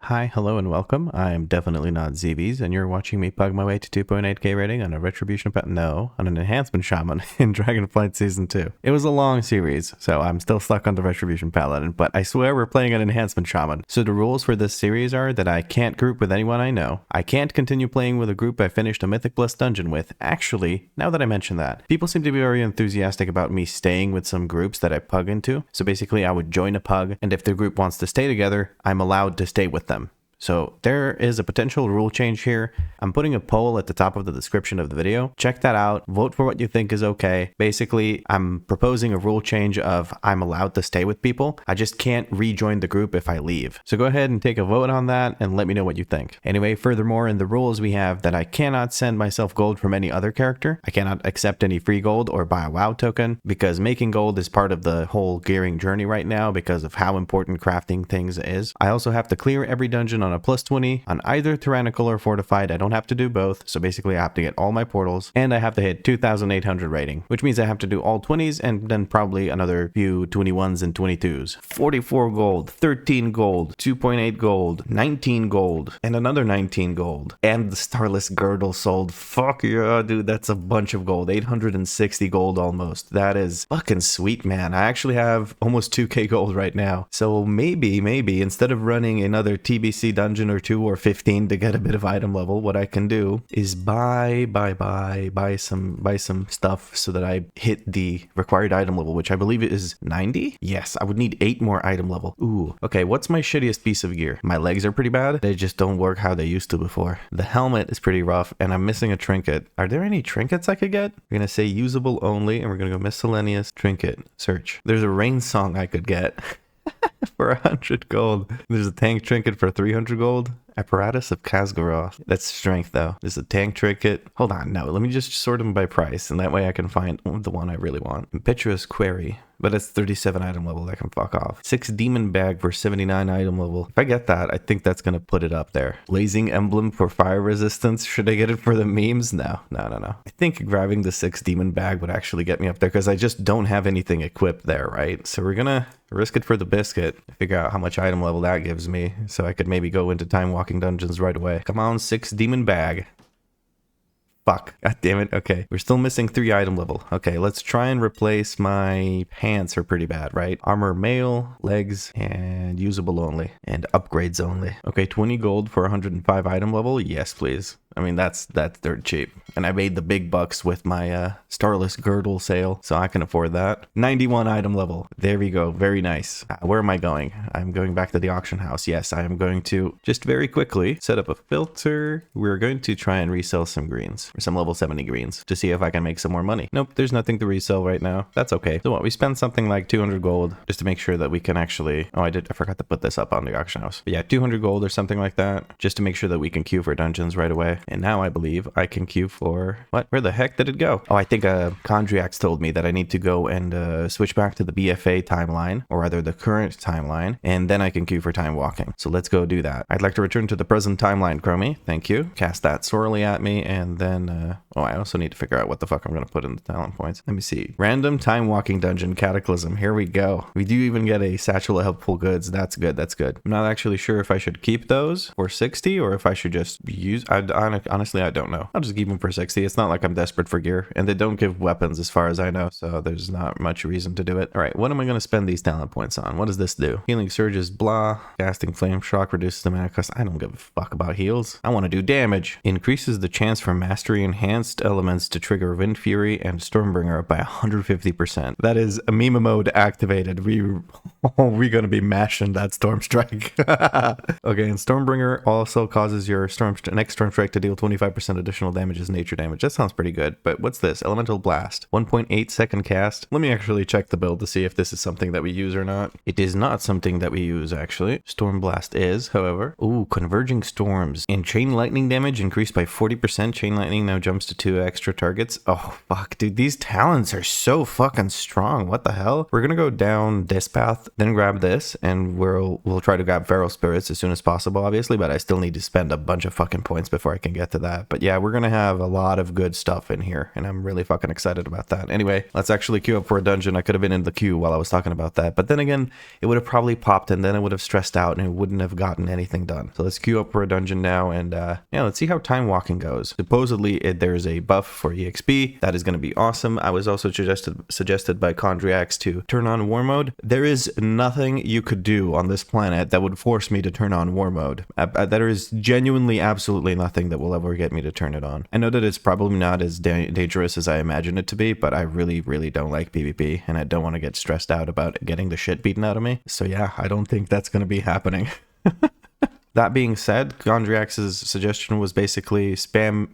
Hi, hello, and welcome. I am definitely not ZBs, and you're watching me pug my way to 2.8k rating on a Retribution on an Enhancement Shaman in Dragonflight Season 2. It was a long series, so I'm still stuck on the Retribution Paladin, but I swear we're playing an Enhancement Shaman. So the rules for this series are that I can't group with anyone I know. I can't continue playing with a group I finished a Mythic Plus dungeon with. Actually, now that I mention that, people seem to be very enthusiastic about me staying with some groups that I pug into. So basically, I would join a pug, and if the group wants to stay together, I'm allowed to stay with them. So there is a potential rule change here. I'm putting a poll at the top of the description of the video. Check that out. Vote for what you think is okay. Basically, I'm proposing a rule change of I'm allowed to stay with people. I just can't rejoin the group if I leave. So go ahead and take a vote on that and let me know what you think. Anyway, furthermore, in the rules we have that I cannot send myself gold from any other character. I cannot accept any free gold or buy a WoW token because making gold is part of the whole gearing journey right now because of how important crafting things is. I also have to clear every dungeon on a plus 20 on either tyrannical or fortified. I don't have to do both, so basically I have to get all my portals, and I have to hit 2,800 rating, which means I have to do all 20s and then probably another few 21s and 22s. 44 gold, 13 gold, 2.8 gold, 19 gold, and another 19 gold, and the Starless Girdle sold. Fuck yeah, dude, that's a bunch of gold. 860 gold almost. That is fucking sweet, man. I actually have almost 2k gold right now, so maybe instead of running another TBC dungeon or 2 or 15 to get a bit of item level, what I can do is buy some stuff so that I hit the required item level, which I believe is 90. Yes, I would need 8 more item level. Ooh, okay, what's my shittiest piece of gear? My legs are pretty bad. They just don't work how they used to before. The helmet is pretty rough, and I'm missing a trinket. Are there any trinkets I could get? We're gonna say usable only, and we're gonna go miscellaneous trinket. Search. There's a rain song I could get. For 100 gold. There's a tank trinket for 300 gold. Apparatus of Khazgaroth. That's strength though. There's a tank trinket. Hold on, no, let me just sort them by price, and that way I can find the one I really want. Impetuous Query, but it's 37 item level. That can fuck off. 6 Demon Bag for 79 item level. If I get that, I think that's gonna put it up there. Blazing Emblem for fire resistance. Should I get it for the memes? No. I think grabbing the 6 Demon Bag would actually get me up there because I just don't have anything equipped there, right? So we're gonna risk it for the biscuit. Figure out how much item level that gives me so I could maybe go into Timewalking dungeons right away. Come on, 6 Demon Bag. Fuck. God damn it. Okay. We're still missing 3 item level. Okay, let's try and replace my pants are pretty bad, right? Armor mail, legs, and usable only. And upgrades only. Okay, 20 gold for 105 item level. Yes, please. I mean, that's dirt cheap. And I made the big bucks with my Starless Girdle sale, so I can afford that. 91 item level. There we go. Very nice. Where am I going? I'm going back to the auction house. Yes, I am going to just very quickly set up a filter. We're going to try and resell some greens, or some level 70 greens, to see if I can make some more money. Nope, there's nothing to resell right now. That's okay. So what, we spend something like 200 gold just to make sure that we can actually... Oh, I forgot to put this up on the auction house. But yeah, 200 gold or something like that, just to make sure that we can queue for dungeons right away. And now I believe I can queue for... What? Where the heck did it go? Oh, I think Condriax told me that I need to go and switch back to the BFA timeline, or rather the current timeline, and then I can queue for time walking. So let's go do that. I'd like to return to the present timeline, Chromie. Thank you. Cast that sorely at me, and then... oh, I also need to figure out what the fuck I'm going to put in the talent points. Let me see. Random time walking dungeon Cataclysm. Here we go. We do even get a satchel of helpful goods. That's good. That's good. I'm not actually sure if I should keep those for 60 or if I should just use... Honestly, I don't know. I'll just keep them for 60. It's not like I'm desperate for gear, and they don't give weapons as far as I know, so there's not much reason to do it. All right, what am I going to spend these talent points on? What does this do? Healing surges, blah. Casting flame shock reduces the mana cost. I don't give a fuck about heals. I want to do damage. Increases the chance for mastery enhanced elements to trigger Wind Fury and Stormbringer by 150%. That is a meme mode activated. We're going to be mashing that Storm Strike. Okay, and Stormbringer also causes your next Storm Strike to deal 25% additional damage as nature damage. That sounds pretty good, but what's this? Elemental Blast. 1.8 second cast. Let me actually check the build to see if this is something that we use or not. It is not something that we use, actually. Storm Blast is, however. Ooh, Converging Storms. And Chain Lightning damage increased by 40%. Chain Lightning now jumps to 2 extra targets. Oh, fuck, dude. These talents are so fucking strong. What the hell? We're gonna go down this path, then grab this, and we'll try to grab Feral Spirits as soon as possible, obviously, but I still need to spend a bunch of fucking points before I can get to that. But yeah, we're gonna have a lot of good stuff in here, and I'm really fucking excited about that. Anyway, let's actually queue up for a dungeon. I could have been in the queue while I was talking about that, but then again, it would have probably popped, and then it would have stressed out, and it wouldn't have gotten anything done. So let's queue up for a dungeon now, and yeah, let's see how Timewalking goes. Supposedly, there's a buff for EXP. That is going to be awesome. I was also suggested by Chondriax to turn on War Mode. There is nothing you could do on this planet that would force me to turn on War Mode. There is genuinely absolutely nothing that will ever get me to turn it on. I know that it's probably not as dangerous as I imagine it to be, but I really, really don't like PvP, and I don't want to get stressed out about getting the shit beaten out of me. So yeah, I don't think that's going to be happening. That being said, Gondriax's suggestion was basically spam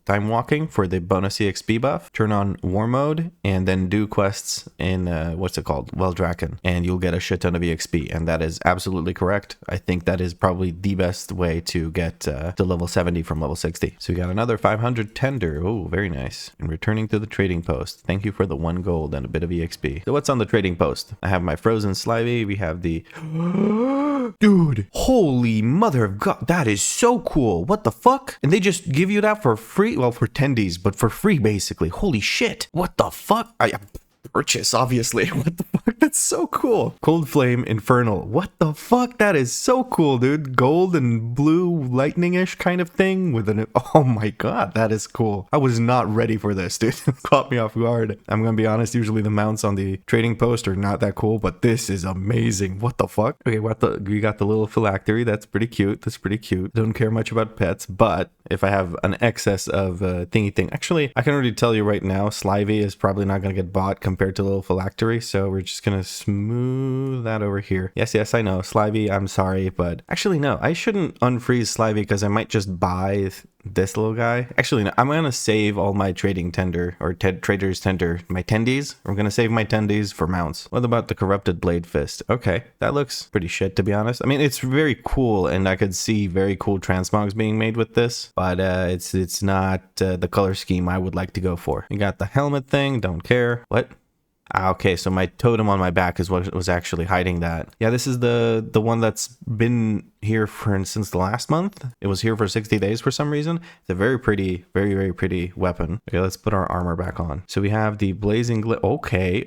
Timewalking for the bonus EXP buff, turn on War Mode, and then do quests in, what's it called? Weldraken, and you'll get a shit ton of EXP, and that is absolutely correct. I think that is probably the best way to get to level 70 from level 60. So we got another 500 tender. Oh, very nice. And returning to the trading post. Thank you for the 1 gold and a bit of EXP. So what's on the trading post? I have my Frozen Slivy. We have the... Dude, holy mother of God, that is so cool. What the fuck? And they just give you that for free? Well, for tendies, but for free, basically. Holy shit. What the fuck? I purchase, obviously. What the fuck? That's so cool. Cold Flame Infernal. What the fuck? That is so cool, dude. Gold and blue lightning-ish kind of thing with an... Oh my God, that is cool. I was not ready for this, dude. It caught me off guard. I'm gonna be honest, usually the mounts on the trading post are not that cool, but this is amazing. What the fuck? Okay, we got the little phylactery. That's pretty cute. That's pretty cute. Don't care much about pets, but if I have an excess of thingy thing... Actually, I can already tell you right now, Slivy is probably not gonna get bought compared to little phylactery, so we're just gonna smooth that over here. Yes, I know, Slivy, I'm sorry, but actually no, I shouldn't unfreeze Slivy because I might just buy this little guy. Actually, no, I'm gonna save all my trading tender, or traders tender, my tendies. I'm gonna save my tendies for mounts. What about the corrupted blade fist? Okay, that looks pretty shit, to be honest. I mean, it's very cool, and I could see very cool transmogs being made with this, but it's not the color scheme I would like to go for. You got the helmet thing, don't care. What? Okay, so my totem on my back is what was actually hiding that. Yeah, this is the one that's been here since the last month. It was here for 60 days for some reason. It's a very pretty, very, very pretty weapon. Okay, let's put our armor back on. So we have the blazing glaive. Okay.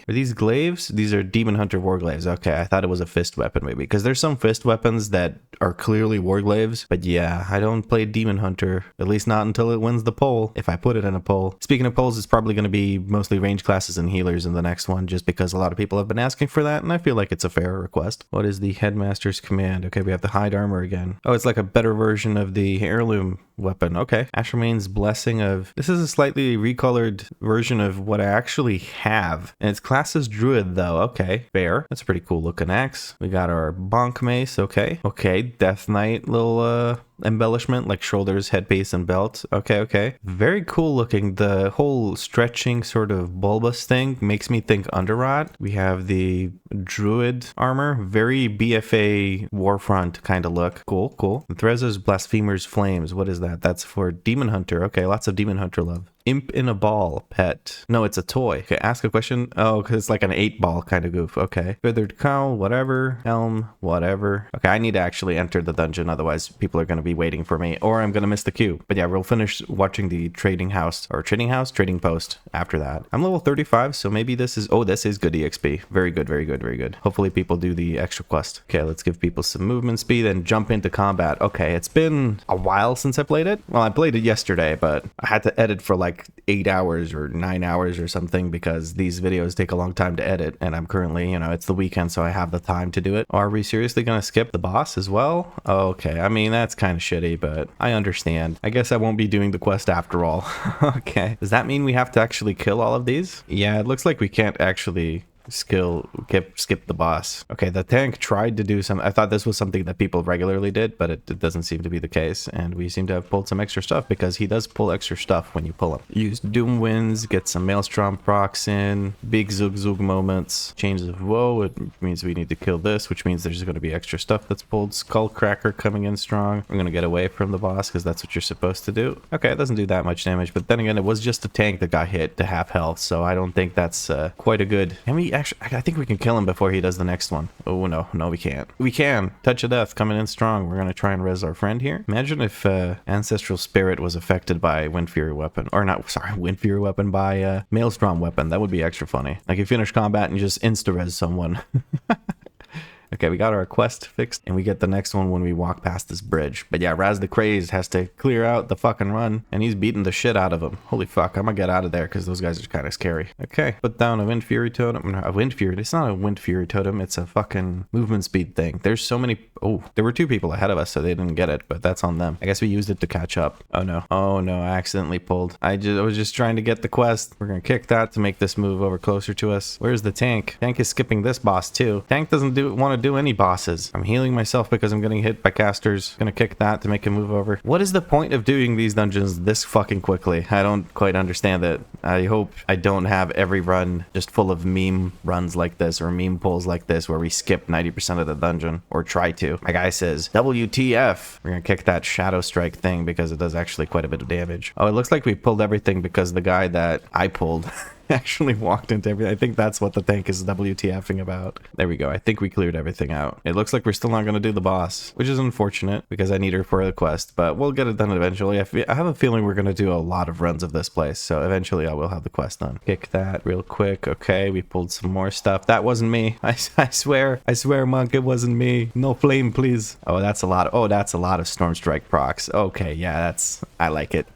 Are these glaives? These are Demon Hunter war glaives. Okay, I thought it was a fist weapon maybe, because there's some fist weapons that are clearly war glaives. But yeah, I don't play Demon Hunter, at least not until it wins the poll, if I put it in a poll. Speaking of polls, it's probably going to be mostly range classes and healers in the next one, just because a lot of people have been asking for that, and I feel like it's a fair request. What is the Headmaster's Command? Okay, we have the hide armor again. Oh, it's like a better version of the heirloom weapon. Okay. Ashermane's Blessing of... This is a slightly recolored version of what I actually have. And its class is Druid, though. Okay. Fair. That's a pretty cool looking axe. We got our Bonk Mace. Okay. Death Knight little embellishment, like shoulders, headpiece, and belt. Okay. Very cool looking. The whole stretching sort of bulbous thing makes me think Underrot. We have the Druid armor. Very BFA Warfront kind of look. Cool. Threza's Blasphemer's Flames. What is that? That's for Demon Hunter. Okay, lots of Demon Hunter love. Imp in a ball, pet. No, it's a toy. Okay, ask a question. Oh, because it's like an 8-ball kind of goof. Okay. Feathered cowl, whatever. Helm, whatever. Okay, I need to actually enter the dungeon, otherwise people are going to be waiting for me, or I'm going to miss the queue. But yeah, we'll finish watching the trading trading post after that. I'm level 35, so maybe this is... Oh, this is good EXP. Very good. Hopefully people do the extra quest. Okay, let's give people some movement speed and jump into combat. Okay, it's been a while since I played it. Well, I played it yesterday, but I had to edit for like 8 hours or 9 hours or something, because these videos take a long time to edit, and I'm currently, it's the weekend, so I have the time to do it. Are we seriously gonna skip the boss as well? Okay, I mean, that's kind of shitty, but I understand. I guess I won't be doing the quest after all. Okay, does that mean we have to actually kill all of these? Yeah, it looks like we can't actually skip the boss. Okay, the tank tried to do some. I thought this was something that people regularly did, but it doesn't seem to be the case. And we seem to have pulled some extra stuff because he does pull extra stuff when you pull him. Use Doom Winds, get some Maelstrom procs in, big Zug Zug moments, Chains of Woe. It means we need to kill this, which means there's going to be extra stuff that's pulled. Skullcracker coming in strong. We're going to get away from the boss because that's what you're supposed to do. Okay, it doesn't do that much damage, but then again, it was just a tank that got hit to half health, so I don't think that's quite a good. Can we actually? I think we can kill him before he does the next one. Oh no, we can't. We can. Touch of Death coming in strong. We're going to try and res our friend here. Imagine if Ancestral Spirit was affected by Wind Fury Weapon, or not, sorry, Wind Fury Weapon by Maelstrom Weapon. That would be extra funny. Like you finish combat and you just insta-res someone. Okay, we got our quest fixed, and we get the next one when we walk past this bridge. But yeah, Raz the Crazed has to clear out the fucking run, and he's beating the shit out of him. Holy fuck, I'm gonna get out of there, because those guys are kind of scary. Okay, put down a Wind Fury Totem. No, a Wind Fury, it's not a Wind Fury Totem, it's a fucking movement speed thing. There's so many, oh, there were 2 people ahead of us, so they didn't get it, but that's on them. I guess we used it to catch up. Oh no, I accidentally pulled. I was just trying to get the quest. We're gonna kick that to make this move over closer to us. Where's the tank? Tank is skipping this boss too. Tank doesn't want to do any bosses. I'm healing myself because I'm getting hit by casters. Gonna kick that to make him move over. What is the point of doing these dungeons this fucking quickly? I don't quite understand it. I hope I don't have every run just full of meme runs like this or meme pulls like this where we skip 90% of the dungeon, or try to. My guy says, WTF. We're gonna kick that Shadow Strike thing because it does actually quite a bit of damage. Oh, it looks like we pulled everything because the guy that I pulled actually walked into everything. I think that's what the tank is WTFing about. There we go. I think we cleared everything out. It looks like we're still not going to do the boss, which is unfortunate because I need her for the quest, but we'll get it done eventually. I have a feeling we're going to do a lot of runs of this place, so eventually I will have the quest done. Kick that real quick. Okay, we pulled some more stuff. That wasn't me. I swear, Monk, it wasn't me. No flame, please. Oh, that's a lot of Storm Strike procs. Okay, yeah, I like it.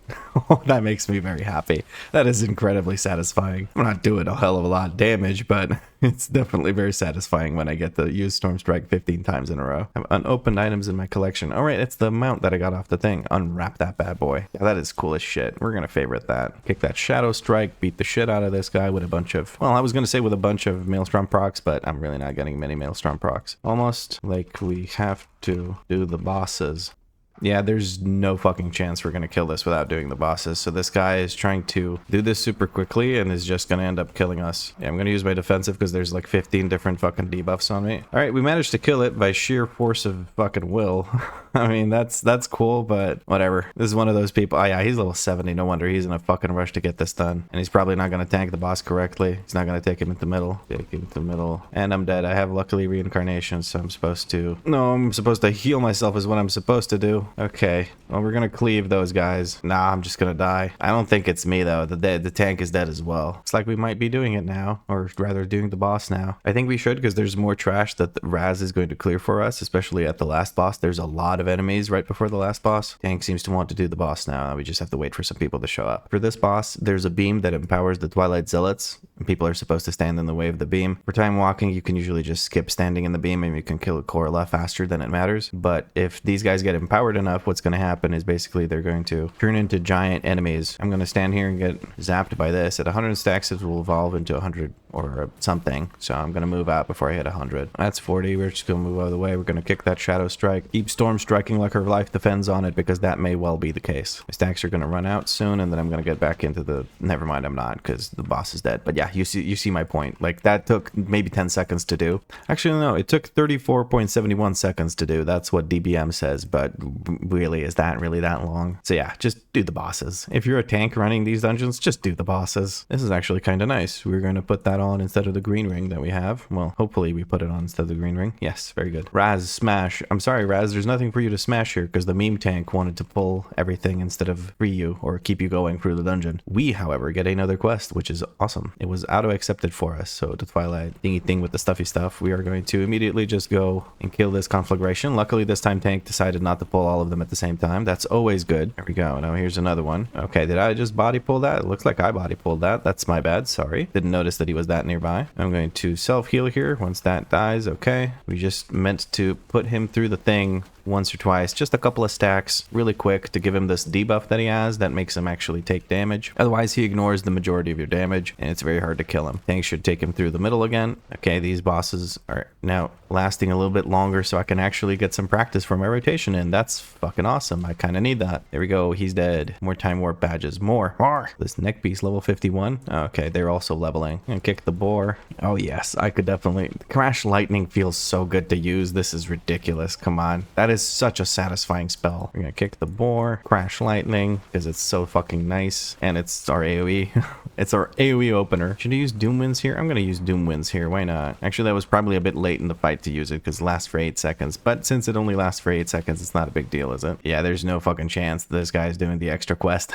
That makes me very happy. That is incredibly satisfying. I'm not doing a hell of a lot of damage, but it's definitely very satisfying when I get to use Storm Strike 15 times in a row. I have unopened items in my collection. All right, it's the mount that I got off the thing. Unwrap that bad boy. Yeah, that is cool as shit. We're gonna favorite that. Kick that Shadow Strike, beat the shit out of this guy with a bunch of, well, I was gonna say with a bunch of Maelstrom procs, but I'm really not getting many Maelstrom procs. Almost like we have to do the bosses. Yeah, there's no fucking chance we're gonna kill this without doing the bosses. So this guy is trying to do this super quickly and is just gonna end up killing us. Yeah, I'm gonna use my defensive because there's like 15 different fucking debuffs on me. All right, we managed to kill it by sheer force of fucking will. I mean, that's cool, but whatever. This is one of those people. Oh yeah, he's level 70. No wonder he's in a fucking rush to get this done. And he's probably not gonna tank the boss correctly. He's not gonna take him into middle. Take him to middle. And I'm dead. I have luckily reincarnation, so I'm supposed to... No, I'm supposed to heal myself is what I'm supposed to do. Okay, well, we're gonna cleave those guys. Nah, I'm just gonna die. I don't think it's me, though. The tank is dead as well. Looks like we might be doing it now, or rather doing the boss now. I think we should, because there's more trash that the Raz is going to clear for us, especially at the last boss. There's a lot of enemies right before the last boss. Tank seems to want to do the boss now. We just have to wait for some people to show up. For this boss, there's a beam that empowers the Twilight Zealots, and people are supposed to stand in the way of the beam. For time walking, you can usually just skip standing in the beam, and you can kill a Corla faster than it matters. But if these guys get empowered enough, what's going to happen is basically they're going to turn into giant enemies. I'm going to stand here and get zapped by this. At 100 stacks, it will evolve into 100 or something. So I'm going to move out before I hit 100. That's 40. We're just going to move out of the way. We're going to kick that Shadow Strike. Keep Storm striking like her life depends on it, because that may well be the case. My stacks are going to run out soon, and then I'm going to get back into the... Never mind, I'm not, because the boss is dead. But yeah, you see my point. Like, that took maybe 10 seconds to do. Actually, no, it took 34.71 seconds to do. That's what DBM says, but really, is that really that long? So yeah, just do the bosses. If you're a tank running these dungeons, just do the bosses. This is actually kind of nice. We're going to put that on instead of the green ring that we have. Well, hopefully we put it on instead of the green ring. Yes, very good. Raz, smash. I'm sorry, Raz, there's nothing for you to smash here because the meme tank wanted to pull everything instead of free you or keep you going through the dungeon. We, however, get another quest, which is awesome. It was auto-accepted for us, so the Twilight thingy thing with the stuffy stuff, we are going to immediately just go and kill this conflagration. Luckily, this time tank decided not to pull all of them at the same time. That's always good. There we go. Now here's another one. Okay, did I just body pull that? It looks like I body pulled that. That's my bad. Sorry. Didn't notice that he was that nearby. I'm going to self-heal here once that dies. Okay. We just meant to put him through the thing once or twice, just a couple of stacks really quick to give him this debuff that he has that makes him actually take damage. Otherwise, he ignores the majority of your damage, and it's very hard to kill him. Tanks should take him through the middle again. Okay, these bosses are now lasting a little bit longer, so I can actually get some practice for my rotation in. That's fucking awesome. I kind of need that. There we go. He's dead. More time warp badges. More. This neck piece, level 51. Okay, they're also leveling. And kick the boar. Oh yes, I could definitely. Crash lightning feels so good to use. This is ridiculous. Come on. That is such a satisfying spell. We're gonna kick the boar, crash lightning, because it's so fucking nice. And it's our AoE. It's our AoE opener. Should I use Doom Winds here? I'm gonna use Doom Winds here. Why not? Actually, that was probably a bit late in the fight to use it because it lasts for 8 seconds. But since it only lasts for 8 seconds, it's not a big deal, is it? Yeah, there's no fucking chance this guy's doing the extra quest.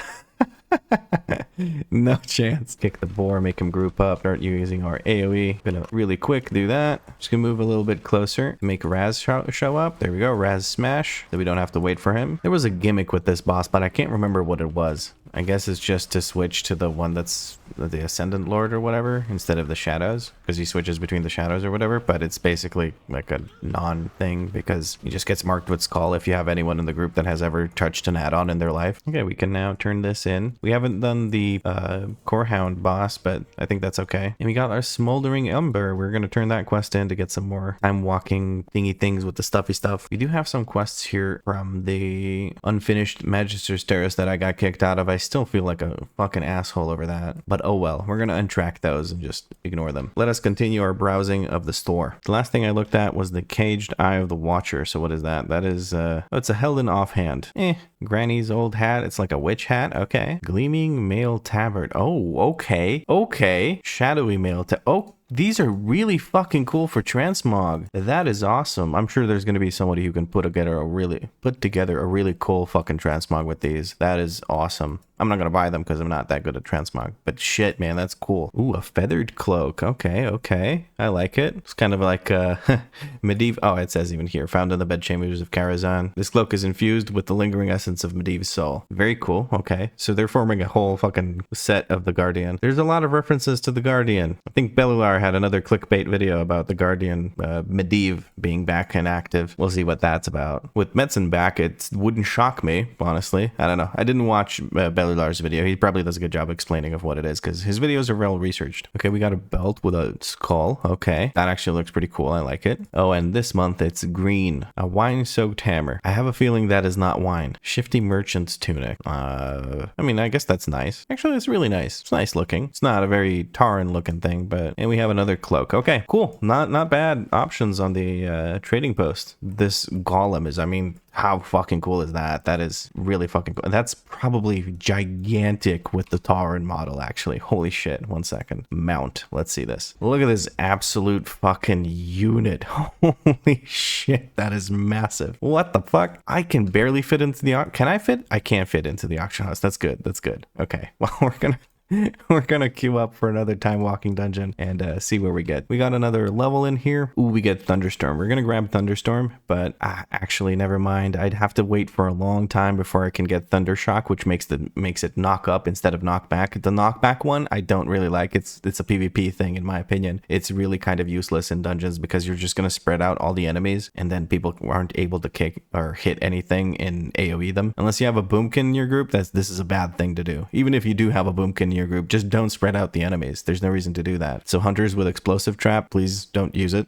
No chance. Kick the boar, make him group up, start using our AoE. Gonna really quick do that. Just gonna move a little bit closer, make Raz show up. There we go, Raz smash, so we don't have to wait for him. There was a gimmick with this boss, but I can't remember what it was. I guess it's just to switch to the one that's the Ascendant Lord or whatever instead of the Shadows, because he switches between the Shadows or whatever, but it's basically like a non-thing because he just gets marked with Skull if you have anyone in the group that has ever touched an add-on in their life. Okay, we can now turn this in. We haven't done the Core Hound boss, but I think that's okay. And we got our Smoldering Ember. We're going to turn that quest in to get some more time-walking thingy things with the stuffy stuff. We do have some quests here from the unfinished Magister's Terrace that I got kicked out of. I still feel like a fucking asshole over that, but oh well. We're gonna untrack those and just ignore them. Let us continue our browsing of the store. The last thing I looked at was the Caged Eye of the Watcher. So what is that? That is oh, it's a Helden offhand. Granny's old hat. It's like a witch hat. Okay. Gleaming Mail Tabard. Oh, okay. Shadowy Mail oh, these are really fucking cool for transmog. That is awesome. I'm sure there's going to be somebody who can put together a really cool fucking transmog with these. That is awesome. I'm not going to buy them because I'm not that good at transmog, but shit, man, that's cool. Ooh, a feathered cloak. Okay. I like it. It's kind of like medieval. Oh, it says even here, found in the bedchambers of Karazhan. This cloak is infused with the lingering essence of medieval soul. Very cool. Okay. So they're forming a whole fucking set of the Guardian. There's a lot of references to the Guardian. I think Bellular had another clickbait video about the Guardian Medivh being back and active. We'll see what that's about. With Metzen back, it wouldn't shock me, honestly. I don't know. I didn't watch Bellular's video. He probably does a good job explaining of what it is because his videos are well researched. Okay, we got a belt with a skull. Okay, that actually looks pretty cool. I like it. Oh, and this month it's green. A wine-soaked hammer. I have a feeling that is not wine. Shifty Merchant's tunic. I mean, I guess that's nice. Actually, it's really nice. It's nice looking. It's not a very Taran looking thing, but... And we have another cloak. Okay, cool. Not bad options on the trading post. This golem is, I mean... How fucking cool is that? That is really fucking cool. That's probably gigantic with the Tauren model, actually. Holy shit. 1 second. Mount. Let's see this. Look at this absolute fucking unit. Holy shit. That is massive. What the fuck? I can barely fit into the... Can I fit? I can't fit into the auction house. That's good. That's good. Okay. Well, we're gonna queue up for another time walking dungeon and see where we get. We got another level in here. Ooh, we get Thunderstorm. We're gonna grab Thunderstorm, but actually never mind. I'd have to wait for a long time before I can get Thundershock, which makes it knock up instead of knock back. The knockback one I don't really like. It's a PvP thing in my opinion. It's really kind of useless in dungeons because you're just gonna spread out all the enemies and then people aren't able to kick or hit anything in AoE them. Unless you have a boomkin in your group, this is a bad thing to do. Even if you do have a boomkin in your group, just don't spread out the enemies. There's no reason to do that. So hunters with explosive trap, please don't use it.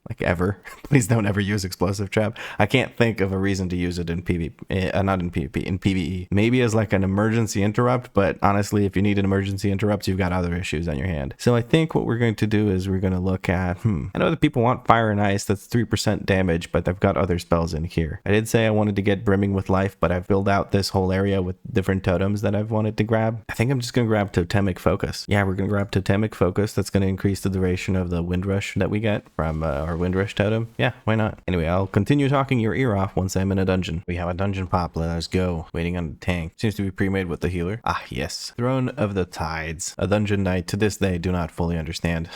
Like ever. Please don't ever use explosive trap. I can't think of a reason to use it in PvP, not in PvP, in PvE. Maybe as like an emergency interrupt, but honestly, if you need an emergency interrupt, you've got other issues on your hand. So I think what we're going to do is we're going to look at, I know that people want Fire and Ice, that's 3% damage, but I've got other spells in here. I did say I wanted to get Brimming with Life, but I've built out this whole area with different totems that I've wanted to grab. I think I'm just going to grab Totemic Focus. Yeah, we're going to grab Totemic Focus. That's going to increase the duration of the Windrush that we get from our Windrush totem. Yeah, why not? Anyway, I'll continue talking your ear off once I'm in a dungeon. We have a dungeon pop. Let us go. Waiting on the tank. Seems to be pre-made with the healer. Ah, yes. Throne of the Tides. A dungeon I, to this day, do not fully understand.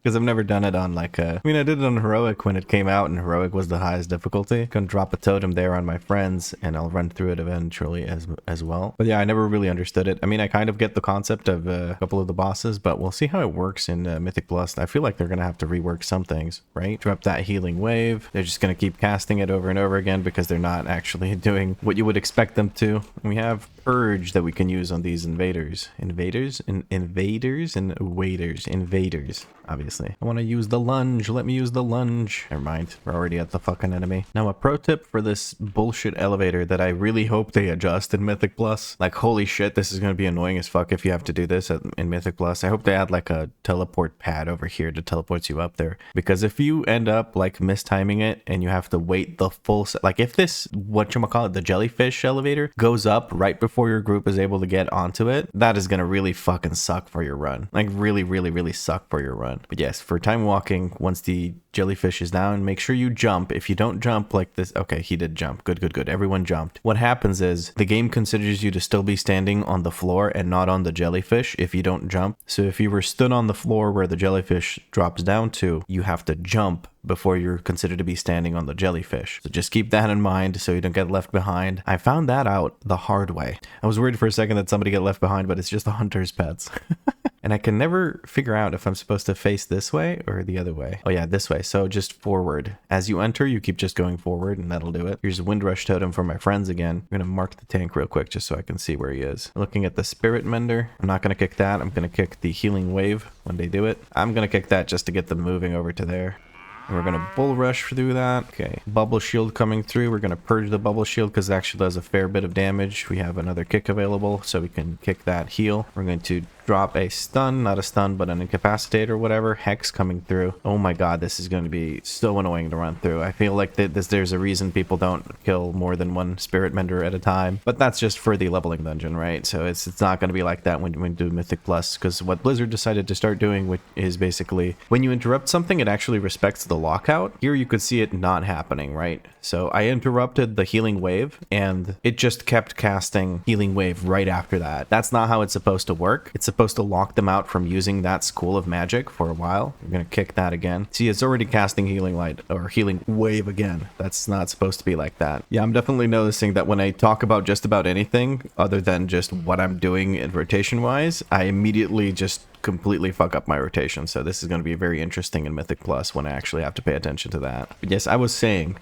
Because I've never done it on like a... I mean, I did it on Heroic when it came out, and Heroic was the highest difficulty. Gonna drop a totem there on my friends, and I'll run through it eventually as well. But yeah, I never really understood it. I mean, I kind of get the concept of a couple of the bosses, but we'll see how it works in Mythic Plus. I feel like they're gonna have to rework some things, right? Drop that healing wave. They're just gonna keep casting it over and over again because they're not actually doing what you would expect them to. And we have Purge that we can use on these invaders. Invaders? Invaders and waiters. Invaders, obviously. I want to use the lunge. Let me use the lunge. Never mind. We're already at the fucking enemy. Now, a pro tip for this bullshit elevator that I really hope they adjust in Mythic Plus. Like, holy shit, this is going to be annoying as fuck if you have to do this in Mythic Plus. I hope they add like a teleport pad over here to teleport you up there. Because if you end up like mistiming it and you have to wait the full... Like, if this, whatchamacallit, the jellyfish elevator goes up right before your group is able to get onto it, that is going to really fucking suck for your run. Like, really, really, really suck for your run. But yes, for time walking, once the jellyfish is down, make sure you jump. If you don't jump like this... Okay, he did jump. Good, good, good. Everyone jumped. What happens is the game considers you to still be standing on the floor and not on the jellyfish if you don't jump. So if you were stood on the floor where the jellyfish drops down to, you have to jump before you're considered to be standing on the jellyfish. So just keep that in mind so you don't get left behind. I found that out the hard way. I was worried for a second that somebody get left behind, but it's just the hunter's pets. And I can never figure out if I'm supposed to face this way or the other way. Oh yeah, this way. So just forward. As you enter, you keep just going forward and that'll do it. Here's a Windrush Totem for my friends again. I'm going to mark the tank real quick just so I can see where he is. Looking at the Spirit Mender. I'm not going to kick that. I'm going to kick the Healing Wave when they do it. I'm going to kick that just to get them moving over to there. And we're going to bull rush through that. Okay, bubble shield coming through. We're going to purge the bubble shield because it actually does a fair bit of damage. We have another kick available, so we can kick that heal. We're going to drop a stun, not a stun, but an incapacitate or whatever. Hex coming through. Oh my god, this is going to be so annoying to run through. I feel like there's a reason people don't kill more than one Spirit Mender at a time, but that's just for the leveling dungeon, right? So it's not going to be like that when we do Mythic Plus, because what Blizzard decided to start doing is basically when you interrupt something, it actually respects the lockout. Here you could see it not happening, right? So I interrupted the healing wave and it just kept casting healing wave right after that. That's not how it's supposed to work. It's supposed to lock them out from using that school of magic for a while. We're going to kick that again. See, it's already casting healing light or healing wave again. That's not supposed to be like that. Yeah, I'm definitely noticing that when I talk about just about anything other than just what I'm doing in rotation wise, I immediately just completely fuck up my rotation. So this is going to be very interesting in Mythic Plus when I actually have to pay attention to that. But yes, I was saying,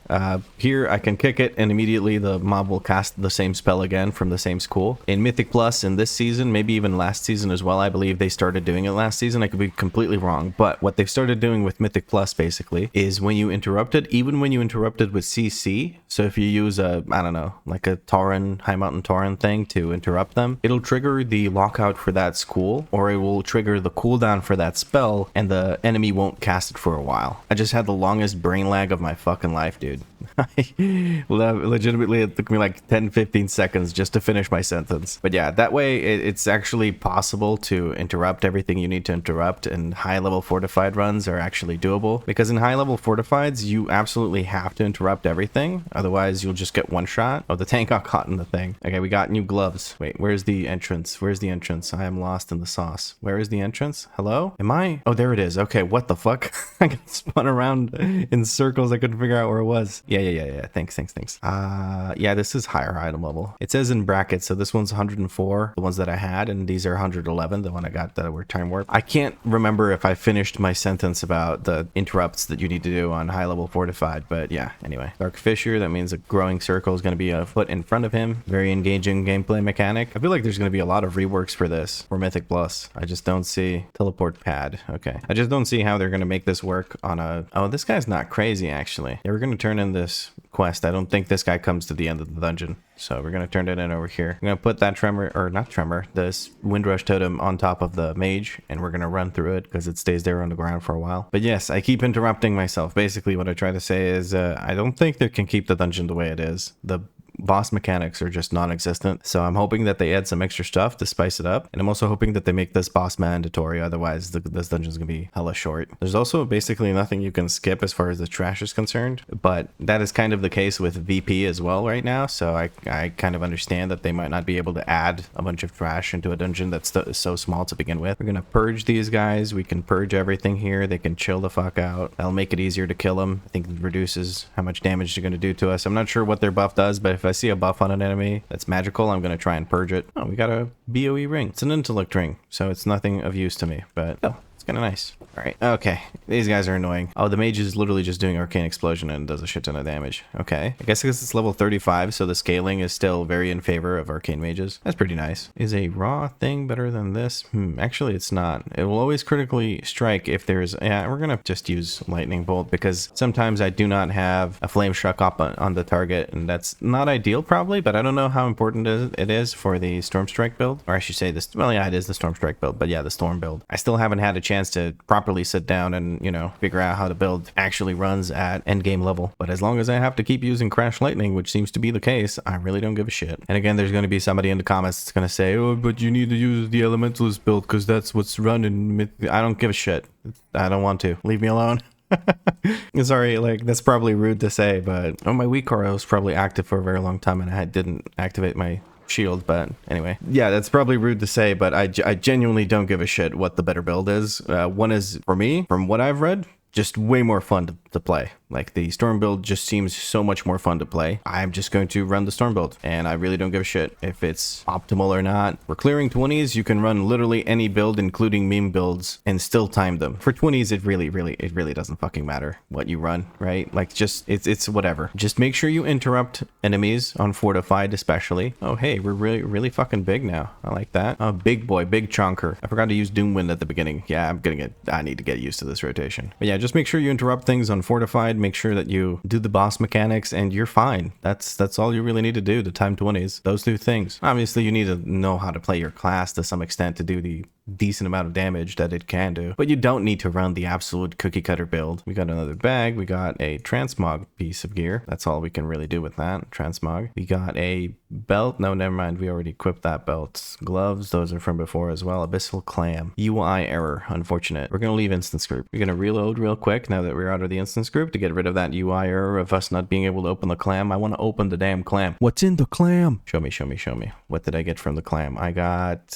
here I can kick it and immediately the mob will cast the same spell again from the same school. In Mythic Plus in this season, maybe even last season as well, I believe they started doing it last season. I could be completely wrong, but what they've started doing with Mythic Plus basically is when you interrupted, even when you interrupted with CC, so if you use a, I don't know, like a Tauren, High Mountain Tauren thing to interrupt them, it'll trigger the lockout for that school, or it will trigger the cooldown for that spell and the enemy won't cast it for a while. I just had the longest brain lag of my fucking life, dude. Legitimately, it took me like 10-15 seconds just to finish my sentence. But yeah, that way it's actually possible to interrupt everything you need to interrupt, and high level fortified runs are actually doable, because in high level fortifieds you absolutely have to interrupt everything, otherwise you'll just get one shot. Oh, the tank got caught in the thing. Okay, we got new gloves. Wait, where's the entrance? Where's the entrance? I am lost in the sauce. Where is the entrance? Hello? Am I? Oh, there it is. Okay, what the fuck? I got spun around in circles. I couldn't figure out where it was. Yeah. Thanks. Yeah, this is higher item level. It says in brackets, so this one's 104, the ones that I had, and these are 111, the one I got that were time warp. I can't remember if I finished my sentence about the interrupts that you need to do on high level fortified, but yeah, anyway. Dark Fissure, that means a growing circle is going to be a foot in front of him. Very engaging gameplay mechanic. I feel like there's going to be a lot of reworks for this, for Mythic Plus. I just don't see teleport pad. Okay. I just don't see how they're going to make this work on a... Oh, this guy's not crazy, actually. Yeah, we're going to turn in this quest. I don't think this guy comes to the end of the dungeon, so we're going to turn it in over here. I'm going to put that tremor, or not tremor, this Windrush Totem on top of the mage, and we're going to run through it because it stays there on the ground for a while. But yes, I keep interrupting myself. Basically, what I try to say is I don't think they can keep the dungeon the way it is. The boss mechanics are just non-existent. So I'm hoping that they add some extra stuff to spice it up. And I'm also hoping that they make this boss mandatory. Otherwise, this dungeon's gonna be hella short. There's also basically nothing you can skip as far as the trash is concerned. But that is kind of the case with VP as well right now. So I kind of understand that they might not be able to add a bunch of trash into a dungeon that's so small to begin with. We're gonna purge these guys. We can purge everything here. They can chill the fuck out. That'll make it easier to kill them. I think it reduces how much damage they're gonna do to us. I'm not sure what their buff does, but if I see a buff on an enemy that's magical, I'm gonna try and purge it. Oh, we got a BOE ring. It's an intellect ring, so it's nothing of use to me, but oh, it's kind of nice. All right, okay, these guys are annoying. Oh, the mage is literally just doing arcane explosion and does a shit ton of damage. Okay, I guess because it's level 35, so the scaling is still very in favor of arcane mages. That's pretty nice. Is a raw thing better than this? Actually, it's not. It will always critically strike if there's... Yeah, we're gonna just use lightning bolt because sometimes I do not have a flame shock up on the target, and that's not ideal probably, but I don't know how important it is for the storm strike build, or I should say this. Well, yeah, it is the storm strike build, but yeah, the storm build. I still haven't had a chance to properly sit down and, you know, figure out how the build actually runs at end game level. But as long as I have to keep using crash lightning, which seems to be the case, I really don't give a shit. And again, there's going to be somebody in the comments that's going to say, oh, but you need to use the elementalist build because that's what's running. I don't give a shit. I don't want to. Leave me alone. Sorry, like that's probably rude to say, but my WeakAuras was probably active for a very long time and I didn't activate my shield. But anyway, yeah, that's probably rude to say, but I genuinely don't give a shit what the better build is. One is, for me, from what I've read, just way more fun to play. Like the storm build just seems so much more fun to play. I'm just going to run the storm build and I really don't give a shit if it's optimal or not. For clearing 20s, you can run literally any build, including meme builds, and still time them. For 20s, it really doesn't fucking matter what you run, right? Like just, it's whatever. Just make sure you interrupt enemies on fortified especially. Oh, hey, we're really fucking big now. I like that. Oh, big boy, big chonker. I forgot to use Doomwind at the beginning. Yeah, I need to get used to this rotation. But yeah, just make sure you interrupt things on fortified. Make sure that you do the boss mechanics and you're fine. That's all you really need to do to time 20s. Those two things. Obviously, you need to know how to play your class to some extent to do the decent amount of damage that it can do, but you don't need to run the absolute cookie cutter build. We got another bag. We got a transmog piece of gear. That's all we can really do with that transmog. We got a belt. No, never mind, we already equipped that belt. Gloves, those are from before as well. Abyssal clam. UI error, unfortunate. We're gonna leave instance group. We're gonna reload real quick now that we're out of the instance group to get rid of that UI error of us not being able to open the clam. I want to open the damn clam. What's in the clam? Show me. What did I get from the clam? I got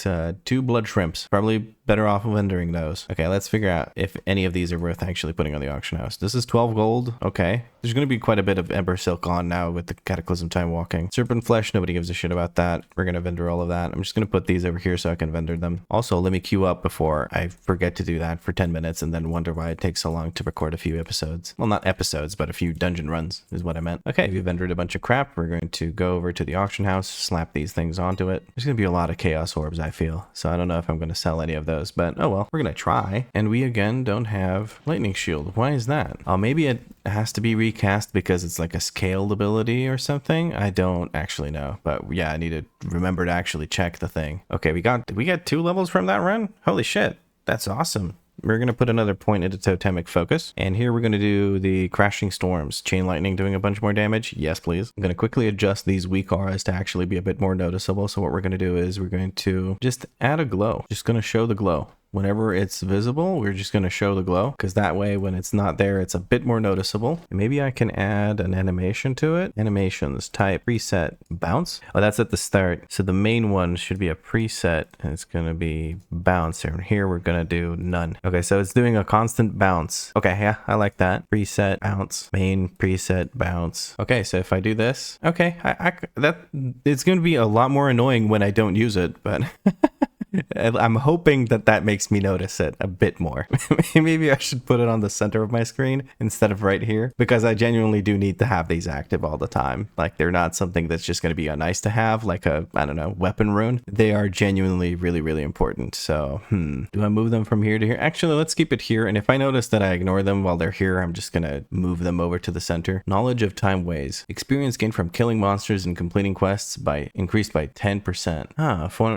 2 blood shrimps. Probably better off of vending those. Okay, let's figure out if any of these are worth actually putting on the auction house. This is 12 gold. Okay. There's going to be quite a bit of Ember Silk on now with the Cataclysm Timewalking. Serpent Flesh, nobody gives a shit about that. We're going to vendor all of that. I'm just going to put these over here so I can vendor them. Also, let me queue up before I forget to do that for 10 minutes and then wonder why it takes so long to record a few episodes. Well, not episodes, but a few dungeon runs is what I meant. Okay, we've vendored a bunch of crap. We're going to go over to the auction house, slap these things onto it. There's going to be a lot of Chaos Orbs, I feel. So I don't know if I'm going to sell any of those, but oh well, we're going to try. And we again don't have Lightning Shield. Why is that? Oh, maybe it has to be recast because it's like a scaled ability or something. I don't actually know, but yeah, I need to remember to actually check the thing. Okay, we got 2 levels from that run. Holy shit, that's awesome. We're going to put another point into Totemic Focus. And here we're going to do the Crashing Storms. Chain Lightning doing a bunch more damage. Yes, please. I'm going to quickly adjust these WeakAuras to actually be a bit more noticeable. So what we're going to do is we're going to just add a glow. Just going to show the glow. Whenever it's visible, we're just going to show the glow because that way when it's not there, it's a bit more noticeable. And maybe I can add an animation to it. Animations, type, preset, bounce. Oh, that's at the start. So the main one should be a preset and it's going to be bounce. And here we're going to do none. Okay, so it's doing a constant bounce. Okay, yeah, I like that. Preset, bounce, main, preset, bounce. Okay, so if I do this, okay, it's going to be a lot more annoying when I don't use it, but... I'm hoping that makes me notice it a bit more. Maybe I should put it on the center of my screen instead of right here, because I genuinely do need to have these active all the time. Like they're not something that's just going to be a nice to have, like a, I don't know, weapon rune. They are genuinely really, really important. So, do I move them from here to here? Actually, let's keep it here. And if I notice that I ignore them while they're here, I'm just going to move them over to the center. Knowledge of time ways. Experience gained from killing monsters and completing quests increased by 10%.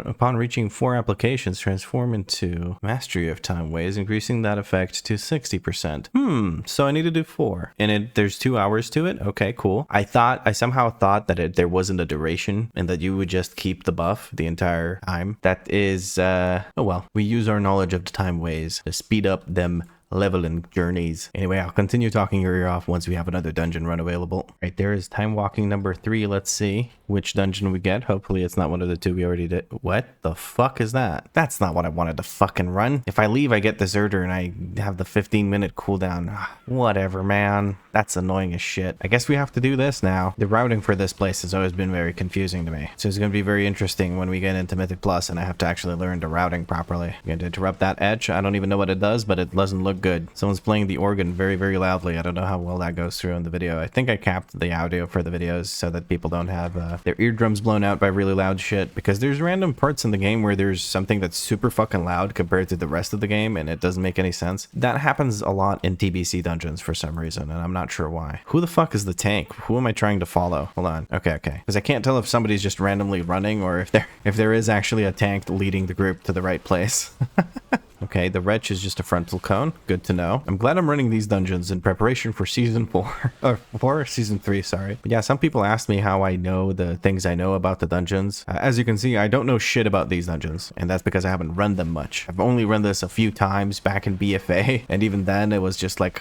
Upon reaching 4 applications transform into Mastery of Time Ways, increasing that effect to 60%. So I need to do 4. And there's 2 hours to it? Okay, cool. I somehow thought that there wasn't a duration and that you would just keep the buff the entire time. That is, oh well. We use our knowledge of the Time Ways to speed up them leveling journeys. Anyway, I'll continue talking your ear off once we have another dungeon run available. Right, there is time walking number 3. Let's see which dungeon we get. Hopefully it's not one of the 2 we already did. What the fuck is that? That's not what I wanted to fucking run. If I leave, I get Deserter and I have the 15-minute cooldown. Whatever, man. That's annoying as shit. I guess we have to do this now. The routing for this place has always been very confusing to me. So it's going to be very interesting when we get into Mythic Plus and I have to actually learn the routing properly. I'm going to interrupt that edge. I don't even know what it does, but it doesn't look good. Someone's playing the organ very, very loudly. I don't know how well that goes through in the video. I think I capped the audio for the videos so that people don't have their eardrums blown out by really loud shit, because there's random parts in the game where there's something that's super fucking loud compared to the rest of the game and it doesn't make any sense. That happens a lot in TBC dungeons for some reason, and I'm not sure why. Who the fuck is the tank? Who am I trying to follow? Hold on. Okay. Because I can't tell if somebody's just randomly running or if there is actually a tank leading the group to the right place. Okay, the wretch is just a frontal cone. Good to know. I'm glad I'm running these dungeons in preparation for season 4. Or season 3, sorry. But yeah, some people asked me how I know the things I know about the dungeons. As you can see, I don't know shit about these dungeons, and that's because I haven't run them much. I've only run this a few times back in BFA, and even then it was just like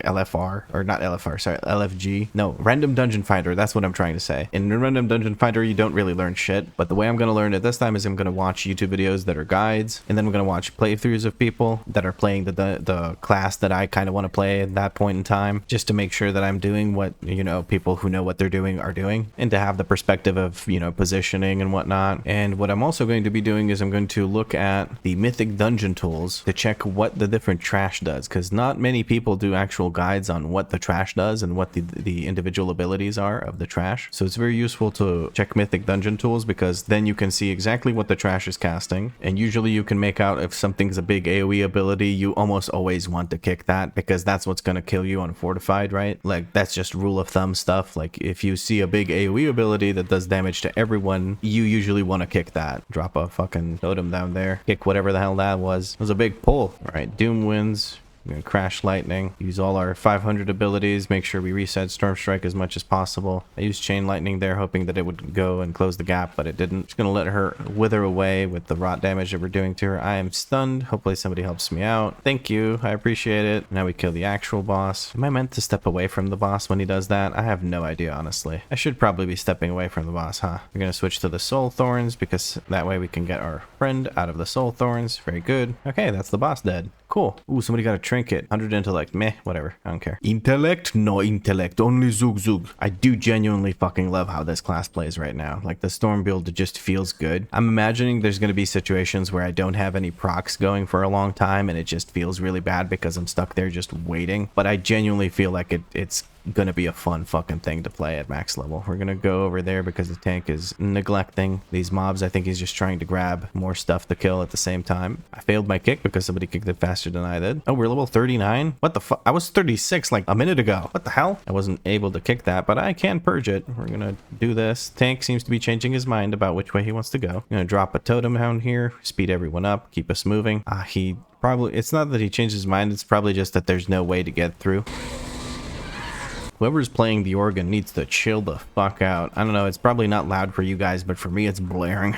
LFR, or not LFR, sorry, LFG. No, Random Dungeon Finder, that's what I'm trying to say. In Random Dungeon Finder, you don't really learn shit, but the way I'm going to learn it this time is I'm going to watch YouTube videos that are guides, and then I'm going to watch playthroughs of people that are playing the class that I kind of want to play at that point in time, just to make sure that I'm doing what, you know, people who know what they're doing are doing, and to have the perspective of, you know, positioning and whatnot. And what I'm also going to be doing is I'm going to look at the Mythic Dungeon tools to check what the different trash does, because not many people do actual guides on what the trash does and what the individual abilities are of the trash. So it's very useful to check Mythic Dungeon tools, because then you can see exactly what the trash is casting, and usually you can make out if something's a big AoE ability. You almost always want to kick that, because that's what's going to kill you on Fortified, right? Like, that's just rule of thumb stuff. Like, if you see a big AoE ability that does damage to everyone, you usually want to kick that. Drop a fucking totem down there. Kick whatever the hell that was. It was a big pull. All right, Doom wins. We're gonna Crash Lightning, use all our 500 abilities, make sure we reset Storm Strike as much as possible. I used Chain Lightning there, hoping that it would go and close the gap, but it didn't. Just gonna let her wither away with the rot damage that we're doing to her. I am stunned. Hopefully somebody helps me out. Thank you, I appreciate it. Now we kill the actual boss. Am I meant to step away from the boss when he does that? I have no idea, honestly. I should probably be stepping away from the boss, huh? We're gonna switch to the Soul Thorns, because that way we can get our friend out of the Soul Thorns. Very good. Okay, that's the boss dead. Cool. Ooh, somebody got a trinket. 100 intellect. Meh, whatever. I don't care. Intellect? No intellect. Only Zug Zug. I do genuinely fucking love how this class plays right now. Like, the Storm build just feels good. I'm imagining there's going to be situations where I don't have any procs going for a long time and it just feels really bad because I'm stuck there just waiting. But I genuinely feel like it's gonna be a fun fucking thing to play at max level. We're gonna go over there because the tank is neglecting these mobs. I think he's just trying to grab more stuff to kill at the same time. I failed my kick because somebody kicked it faster than I did. Oh, we're level 39? What the fuck? I was 36 like a minute ago. What the hell? I wasn't able to kick that, but I can purge it. We're gonna do this. Tank seems to be changing his mind about which way he wants to go. I'm gonna drop a totem down here, speed everyone up, keep us moving. He probably, it's not that he changed his mind, it's probably just that there's no way to get through. Whoever's playing the organ needs to chill the fuck out. I don't know, it's probably not loud for you guys, but for me it's blaring.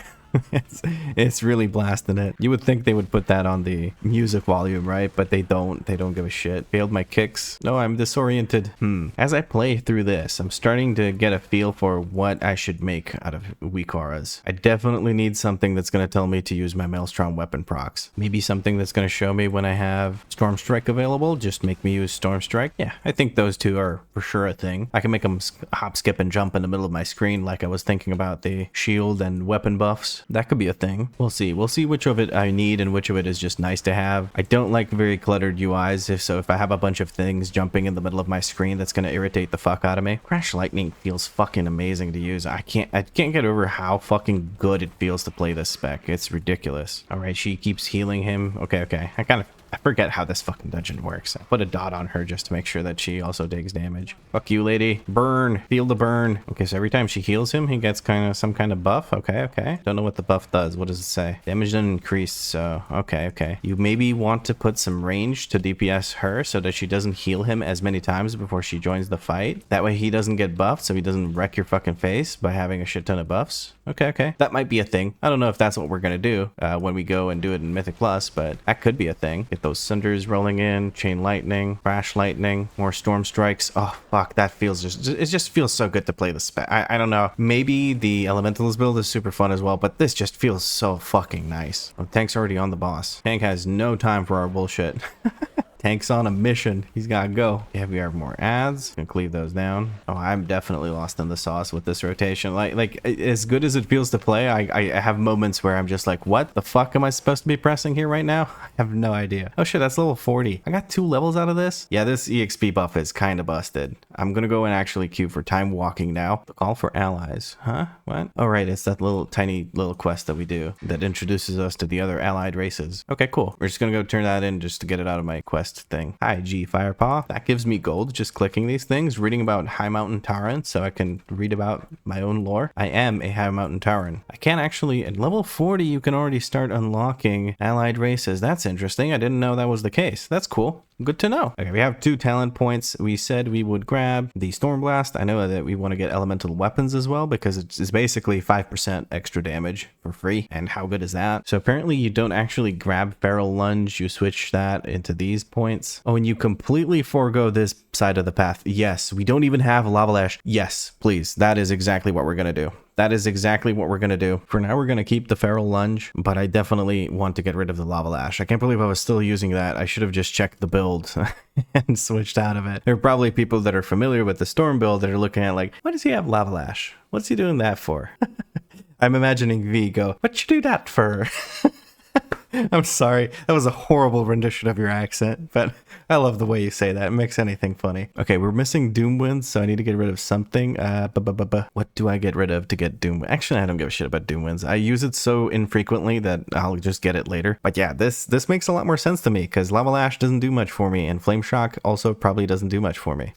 it's really blasting it. You would think they would put that on the music volume, right? But they don't give a shit. Failed my kicks. No, I'm disoriented. As I play through this, I'm starting to get a feel for what I should make out of WeakAuras. I definitely need something that's going to tell me to use my Maelstrom weapon procs. Maybe something that's going to show me when I have Storm Strike available. Just make me use Storm Strike. Yeah, I think those two are for sure a thing. I can make them hop, skip, and jump in the middle of my screen like I was thinking about the shield and weapon buffs. That could be a thing. We'll see. We'll see which of it I need and which of it is just nice to have. I don't like very cluttered UIs, if I have a bunch of things jumping in the middle of my screen, that's going to irritate the fuck out of me. Crash Lightning feels fucking amazing to use. I can't get over how fucking good it feels to play this spec. It's ridiculous. All right, she keeps healing him. Okay. I kind of I forget how this fucking dungeon works. I put a dot on her just to make sure that she also takes damage. Fuck you, lady. Burn. Feel the burn. Okay, so every time she heals him, he gets some kind of buff. Okay, okay. Don't know what the buff does. What does it say? Damage doesn't increase, so okay, okay. You maybe want to put some range to DPS her so that she doesn't heal him as many times before she joins the fight. That way he doesn't get buffed, so he doesn't wreck your fucking face by having a shit ton of buffs. Okay, okay. That might be a thing. I don't know if that's what we're gonna do when we go and do it in Mythic Plus, but that could be a thing. Get those cinders rolling in, chain lightning, crash lightning, more storm strikes. Oh, fuck, that feels it just feels so good to play the spec. I don't know. Maybe the Elementalist build is super fun as well, but this just feels so fucking nice. Oh, Tank's already on the boss. Tank has no time for our bullshit. Tank's on a mission. He's gotta go. Yeah, we have more ads. Gonna cleave those down. Oh, I'm definitely lost in the sauce with this rotation. Like as good as it feels to play, I have moments where I'm just like, what the fuck am I supposed to be pressing here right now? I have no idea. Oh shit, that's level 40. I got 2 levels out of this. Yeah, this EXP buff is kind of busted. I'm gonna go and actually queue for Timewalking now. The call for allies. Huh? What? Oh right, it's that tiny little quest that we do that introduces us to the other allied races. Okay, cool. We're just gonna go turn that in just to get it out of my quest thing. Hi, G Firepaw. That gives me gold just clicking these things, reading about High Mountain Tauren, so I can read about my own lore. I am a High Mountain Tauren. I can actually, at level 40, you can already start unlocking allied races. That's interesting. I didn't know that was the case. That's cool. Good to know. Okay, we have 2 talent points. We said we would grab the Stormblast. I know that we want to get elemental weapons as well because it's basically 5% extra damage for free. And how good is that? So apparently you don't actually grab Feral Lunge. You switch that into these points. Oh, and you completely forego this side of the path. Yes, we don't even have Lava Lash. Yes, please. That is exactly what we're going to do. That is exactly what we're going to do. For now, we're going to keep the Feral Lunge, but I definitely want to get rid of the Lava Lash. I can't believe I was still using that. I should have just checked the build and switched out of it. There are probably people that are familiar with the Storm build that are looking at like, why does he have Lava Lash? What's he doing that for? I'm imagining V go, what you do that for? I'm sorry. That was a horrible rendition of your accent, but I love the way you say that. It makes anything funny. Okay, we're missing Doom Winds, so I need to get rid of something. What do I get rid of to get Doom? Actually, I don't give a shit about Doom Winds. I use it so infrequently that I'll just get it later. But yeah, this makes a lot more sense to me because Lava Lash doesn't do much for me, and Flame Shock also probably doesn't do much for me.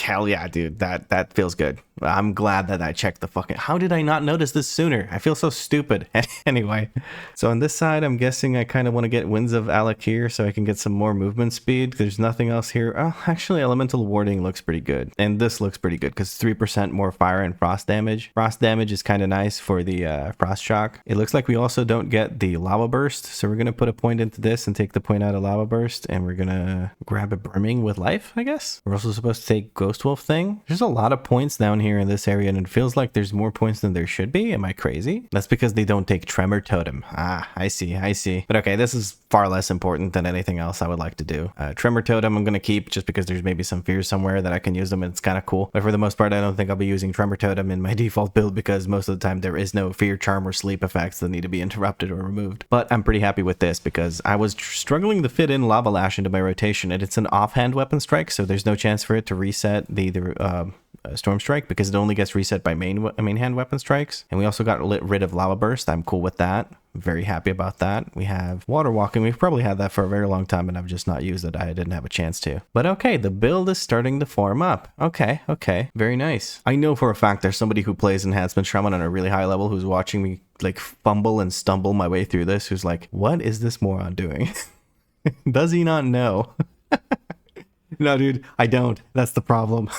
Hell yeah, dude. That feels good. I'm glad that I checked the fucking... How did I not notice this sooner? I feel so stupid. Anyway, so on this side, I'm guessing I kind of want to get Winds of Alakir so I can get some more movement speed. There's nothing else here. Oh, actually, Elemental Warding looks pretty good. And this looks pretty good because 3% more fire and frost damage. Frost damage is kind of nice for the Frost Shock. It looks like we also don't get the Lava Burst. So we're going to put a point into this and take the point out of Lava Burst. And we're going to grab a Brimming with Life, I guess. We're also supposed to take Ghost Wolf thing. There's a lot of points down here in this area and it feels like there's more points than there should be. Am I crazy? That's because they don't take Tremor Totem. Ah, I see. But okay, this is far less important than anything else I would like to do. Tremor Totem I'm going to keep just because there's maybe some fears somewhere that I can use them and it's kind of cool. But for the most part, I don't think I'll be using Tremor Totem in my default build because most of the time there is no fear, charm, or sleep effects that need to be interrupted or removed. But I'm pretty happy with this because I was struggling to fit in Lava Lash into my rotation and it's an offhand weapon strike, so there's no chance for it to reset the Storm Strike because it only gets reset by main hand weapon strikes. And we also got rid of Lava Burst. I'm cool with that. Very happy about that. We have Water Walking. We've probably had that for a very long time and I've just not used it. I didn't have a chance to. But okay, the build is starting to form up. Okay. Very nice. I know for a fact there's somebody who plays Enhancement Shaman on a really high level who's watching me like fumble and stumble my way through this, who's like, what is this moron doing? Does he not know? No, dude, I don't. That's the problem.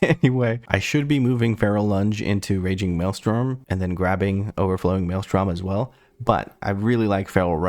Anyway, I should be moving Feral Lunge into Raging Maelstrom and then grabbing Overflowing Maelstrom as well. But I really like Feral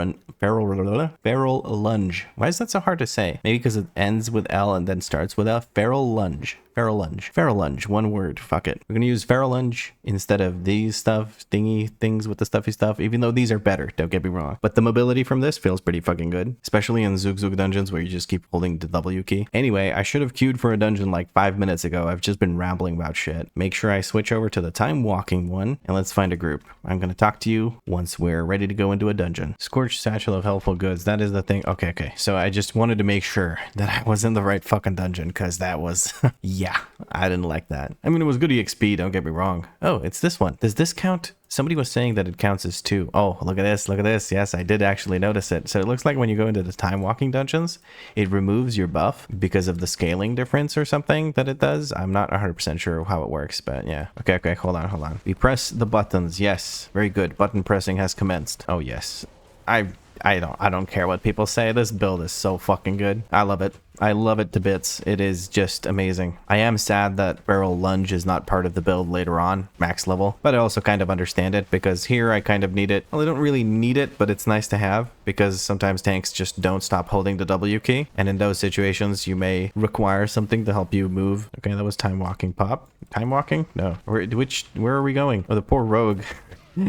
Lunge. Why is that so hard to say? Maybe because it ends with L and then starts with F. Feral Lunge. One word. Fuck it. We're gonna use Feral Lunge instead of these thingy things with the stuffy stuff, even though these are better, don't get me wrong. But the mobility from this feels pretty fucking good, especially in Zug Zug dungeons where you just keep holding the W key. Anyway, I should have queued for a dungeon like 5 minutes ago. I've just been rambling about shit. Make sure I switch over to the Timewalking one and let's find a group. I'm gonna talk to you once we're ready to go into a dungeon. Scorched Satchel of Helpful Goods. That is the thing. Okay. So I just wanted to make sure that I was in the right fucking dungeon because that was... Yeah, I didn't like that. I mean, it was good EXP, don't get me wrong. Oh, it's this one. Does this count Somebody was saying that it counts as 2. Oh, look at this. Look at this. Yes, I did actually notice it. So it looks like when you go into the time walking dungeons, it removes your buff because of the scaling difference or something that it does. I'm not 100% sure how it works, but yeah. Okay, hold on. We press the buttons. Yes, very good. Button pressing has commenced. Oh, yes. I don't care what people say. This build is so fucking good. I love it. I love it to bits. It is just amazing. I am sad that barrel lunge is not part of the build later on, max level, but I also kind of understand it because here I kind of need it. Well, I don't really need it, but it's nice to have because sometimes tanks just don't stop holding the W key. And in those situations, you may require something to help you move. Okay, that was time walking pop. Time walking? No. Where are we going? Oh, the poor rogue.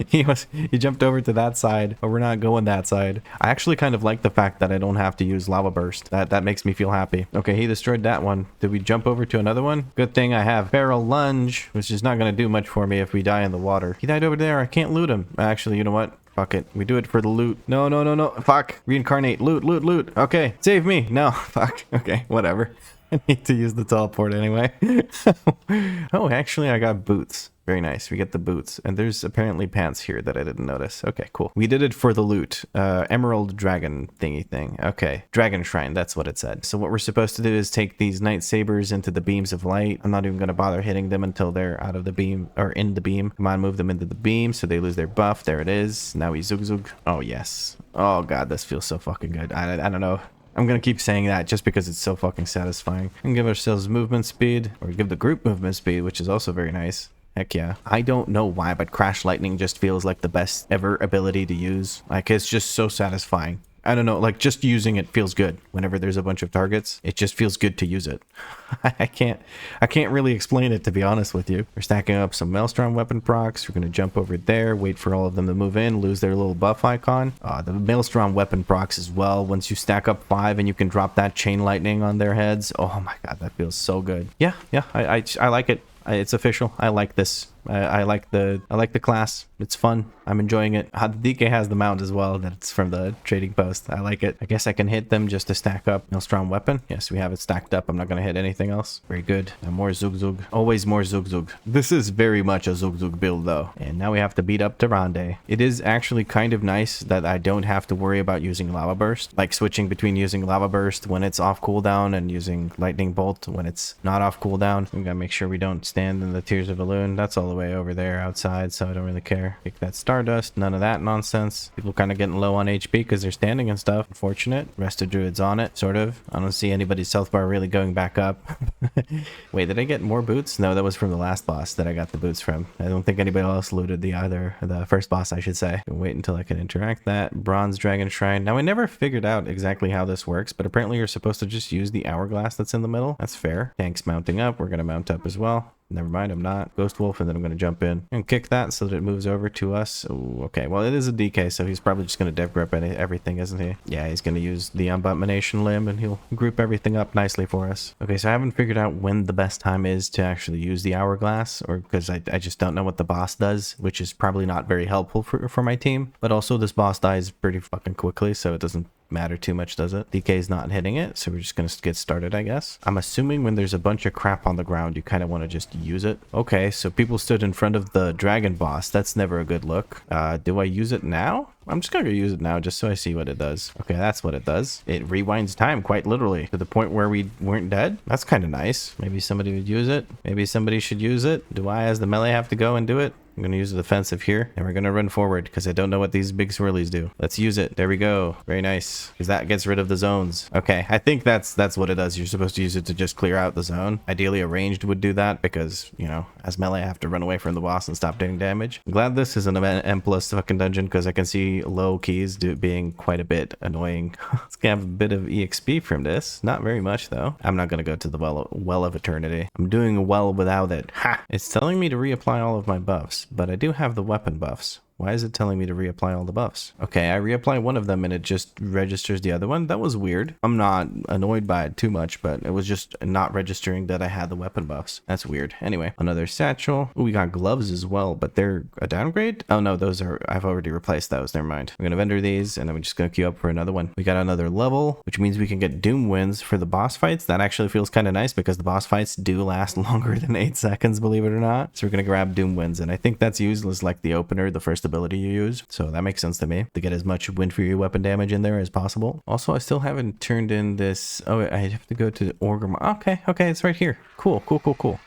He jumped over to that side, but we're not going that side. I actually kind of like the fact that I don't have to use lava burst. That makes me feel happy. Okay, he destroyed that one. Did we jump over to another one? Good thing I have barrel lunge, which is not going to do much for me if we die in the water. He died over there. I can't loot him. Actually, you know what? Fuck it. We do it for the loot. No. Fuck. Reincarnate. Loot. Okay. Save me. No. Fuck. Okay. Whatever. I need to use the teleport anyway. Oh, actually, I got boots. Very nice. We get the boots. And there's apparently pants here that I didn't notice. Okay, cool. We did it for the loot. Emerald dragon thingy thing. Okay. Dragon shrine. That's what it said. So what we're supposed to do is take these night sabers into the beams of light. I'm not even going to bother hitting them until they're out of the beam or in the beam. Come on, move them into the beam so they lose their buff. There it is. Now we zug. Oh, yes. Oh, God. This feels so fucking good. I don't know. I'm going to keep saying that just because it's so fucking satisfying. And give ourselves movement speed or give the group movement speed, which is also very nice. Heck yeah. I don't know why, but Crash Lightning just feels like the best ever ability to use. Like, it's just so satisfying. I don't know, like, just using it feels good. Whenever there's a bunch of targets, it just feels good to use it. I can't really explain it, to be honest with you. We're stacking up some Maelstrom weapon procs. We're going to jump over there, wait for all of them to move in, lose their little buff icon. The Maelstrom weapon procs as well. Once you stack up 5 and you can drop that chain lightning on their heads. Oh my God, that feels so good. Yeah, I like it. It's official. I like this. I like the class. It's fun. I'm enjoying it. The DK has the mount as well. That's from the trading post. I like it. I guess I can hit them just to stack up Maelstrom weapon. Yes, we have it stacked up. I'm not going to hit anything else. Very good. And more Zug. Always more Zug. This is very much a Zug build though. And now we have to beat up Tyrande. It is actually kind of nice that I don't have to worry about using Lava Burst. Like switching between using Lava Burst when it's off cooldown and using Lightning Bolt when it's not off cooldown. We got to make sure we don't stand in the Tears of Elune. That's all the way over there outside, so I don't really care. Pick that Stardust, none of that nonsense. People kind of getting low on HP because they're standing and stuff. Unfortunate. Rest of Druids on it, sort of. I don't see anybody's health bar really going back up. Wait, did I get more boots? No, that was from the last boss that I got the boots from. I don't think anybody else looted the first boss, I should say. Wait until I can interact that. Bronze Dragon Shrine. Now, I never figured out exactly how this works, but apparently you're supposed to just use the hourglass that's in the middle. That's fair. Tanks mounting up. We're going to mount up as well. Never mind, I'm not. Ghost Wolf, and then I'm going to jump in and kick that so that it moves over to us. Ooh, okay, well, it is a DK, so he's probably just going to dev grip everything, isn't he? Yeah, he's going to use the Abomination Limb, and he'll group everything up nicely for us. Okay, so I haven't figured out when the best time is to actually use the Hourglass, or because I just don't know what the boss does, which is probably not very helpful for my team. But also, this boss dies pretty fucking quickly, so it doesn't matter too much, does it? DK's not hitting it, so we're just gonna get started, I guess. I'm assuming when there's a bunch of crap on the ground, you kind of want to just use it. Okay, so people stood in front of the dragon boss. That's never a good look. Do I use it now? I'm just gonna use it now just so I see what it does. Okay, that's what it does. It rewinds time quite literally to the point where we weren't dead. That's kind of nice. Maybe somebody would use it. Maybe somebody should use it. Do I, as the melee, have to go and do it? I'm going to use the defensive here, and we're going to run forward because I don't know what these big swirlies do. Let's use it. There we go. Very nice, because that gets rid of the zones. Okay, I think that's what it does. You're supposed to use it to just clear out the zone. Ideally, a ranged would do that because, you know, as melee, I have to run away from the boss and stop doing damage. I'm glad this is an M+ fucking dungeon because I can see low keys being quite a bit annoying. Let's have a bit of EXP from this. Not very much, though. I'm not going to go to the well of eternity. I'm doing well without it. Ha! It's telling me to reapply all of my buffs, but I do have the weapon buffs. Why is it telling me to reapply all the buffs? Okay, I reapply one of them and it just registers the other one. That was weird. I'm not annoyed by it too much, but it was just not registering that I had the weapon buffs. That's weird. Anyway, another satchel. Ooh, we got gloves as well, but they're a downgrade? Oh no, those are, I've already replaced those. Never mind. I'm gonna vendor these and then we're just gonna queue up for another one. We got another level, which means we can get doom wins for the boss fights. That actually feels kind of nice because the boss fights do last longer than 8 seconds, believe it or not. So we're gonna grab doom wins, and I think that's used as like the opener, the first ability you use. So that makes sense to me, to get as much win for your weapon damage in there as possible. Also, I still haven't turned in this. Oh, I have to go to the Orgrim. Okay, it's right here. Cool.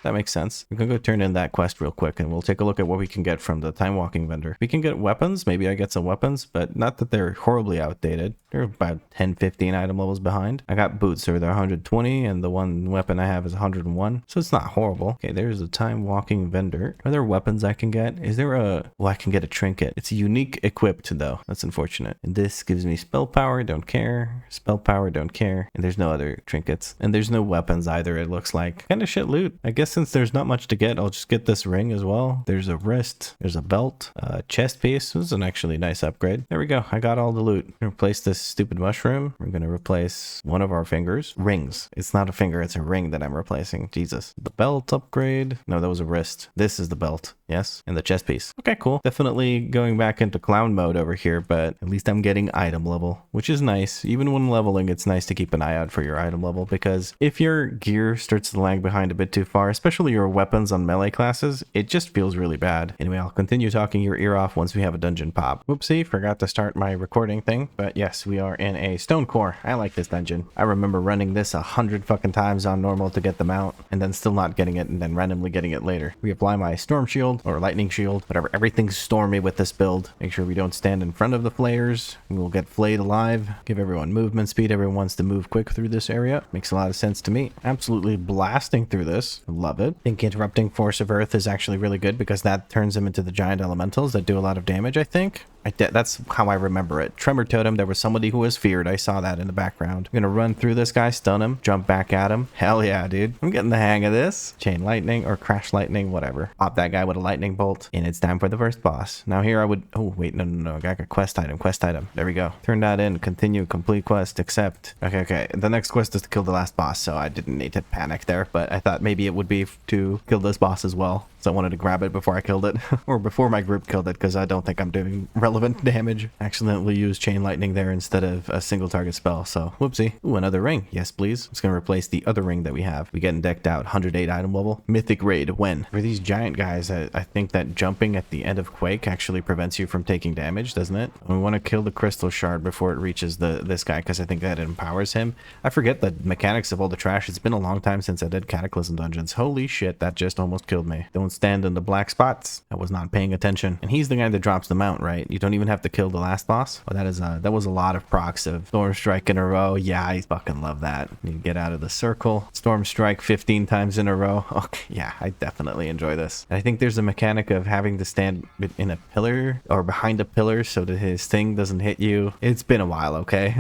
That makes sense. We're gonna go turn in that quest real quick and we'll take a look at what we can get from the Timewalking vendor. We can get weapons. Maybe I get some weapons, but not that they're horribly outdated. They're about 10-15 item levels behind. I got boots, so they're 120, and the one weapon I have is 101, so it's not horrible. Okay, there's a Timewalking vendor. Are there weapons I can get? Is there a... Well, I can get a trinket. It's unique equipped, though. That's unfortunate. And this gives me spell power, don't care. Spell power, don't care. And there's no other trinkets. And there's no weapons either, it looks like. Kind of shit loot. I guess since there's not much to get, I'll just get this ring as well. There's a wrist. There's a belt. A chest piece. This is an actually nice upgrade. There we go. I got all the loot. I'm gonna replace this stupid mushroom. We're gonna replace one of our fingers. Rings. It's not a finger, it's a ring that I'm replacing. Jesus. The belt upgrade. No, that was a wrist. This is the belt. Yes. And the chest piece. Okay, cool. Definitely going back into clown mode over here, but at least I'm getting item level, which is nice. Even when leveling, it's nice to keep an eye out for your item level, because if your gear starts to lag behind a bit too far, especially your weapons on melee classes, it just feels really bad. Anyway, I'll continue talking your ear off once we have a dungeon pop. Whoopsie, forgot to start my recording thing, but yes, we are in a Stonecore. I like this dungeon. I remember running this 100 fucking times on normal to get them out, and then still not getting it, and then randomly getting it later. We apply my storm shield, or lightning shield, whatever. Everything's stormy with this build. Make sure we don't stand in front of the flayers. We will get flayed alive. Give everyone movement speed. Everyone wants to move quick through this area. Makes a lot of sense to me. Absolutely blasting through this. Love it. I think interrupting Force of Earth is actually really good because that turns them into the giant elementals that do a lot of damage, I think. That's how I remember it. Tremor Totem, there was somebody who was feared. I saw that in the background. I'm gonna run through this guy, stun him, jump back at him. Hell yeah, dude. I'm getting the hang of this. Chain lightning or crash lightning, whatever. Pop that guy with a lightning bolt. And it's time for the first boss. Now here I would... Oh, wait, no. I got a quest item. There we go. Turn that in. Continue. Complete quest. Accept. Okay. The next quest is to kill the last boss, so I didn't need to panic there, but I thought maybe it would be to kill this boss as well. So I wanted to grab it before I killed it. Or before my group killed it, because I don't think I'm doing relevant damage. Accidentally used chain lightning there instead of a single target spell, so whoopsie. Ooh, another ring. Yes, please. It's gonna replace the other ring that we have. We getting decked out. 108 item level. Mythic raid. When? For these giant guys, I think that jumping at the end of Quake actually prevents you from taking damage, doesn't it? We want to kill the crystal shard before it reaches this guy, because I think that empowers him. I forget the mechanics of all the trash. It's been a long time since I did Cataclysm dungeons. Holy shit, that just almost killed me. Don't stand in the black spots. I was not paying attention. And he's the guy that drops the mount, right? You don't even have to kill the last boss. Well, that was a lot of procs of Storm Strike in a row. Yeah, I fucking love that. You get out of the circle. Storm Strike 15 times in a row. Okay, yeah, I definitely enjoy this. And I think there's a mechanic of having to stand in a pillar or behind a pillar so that his thing doesn't hit you. It's been a while, okay?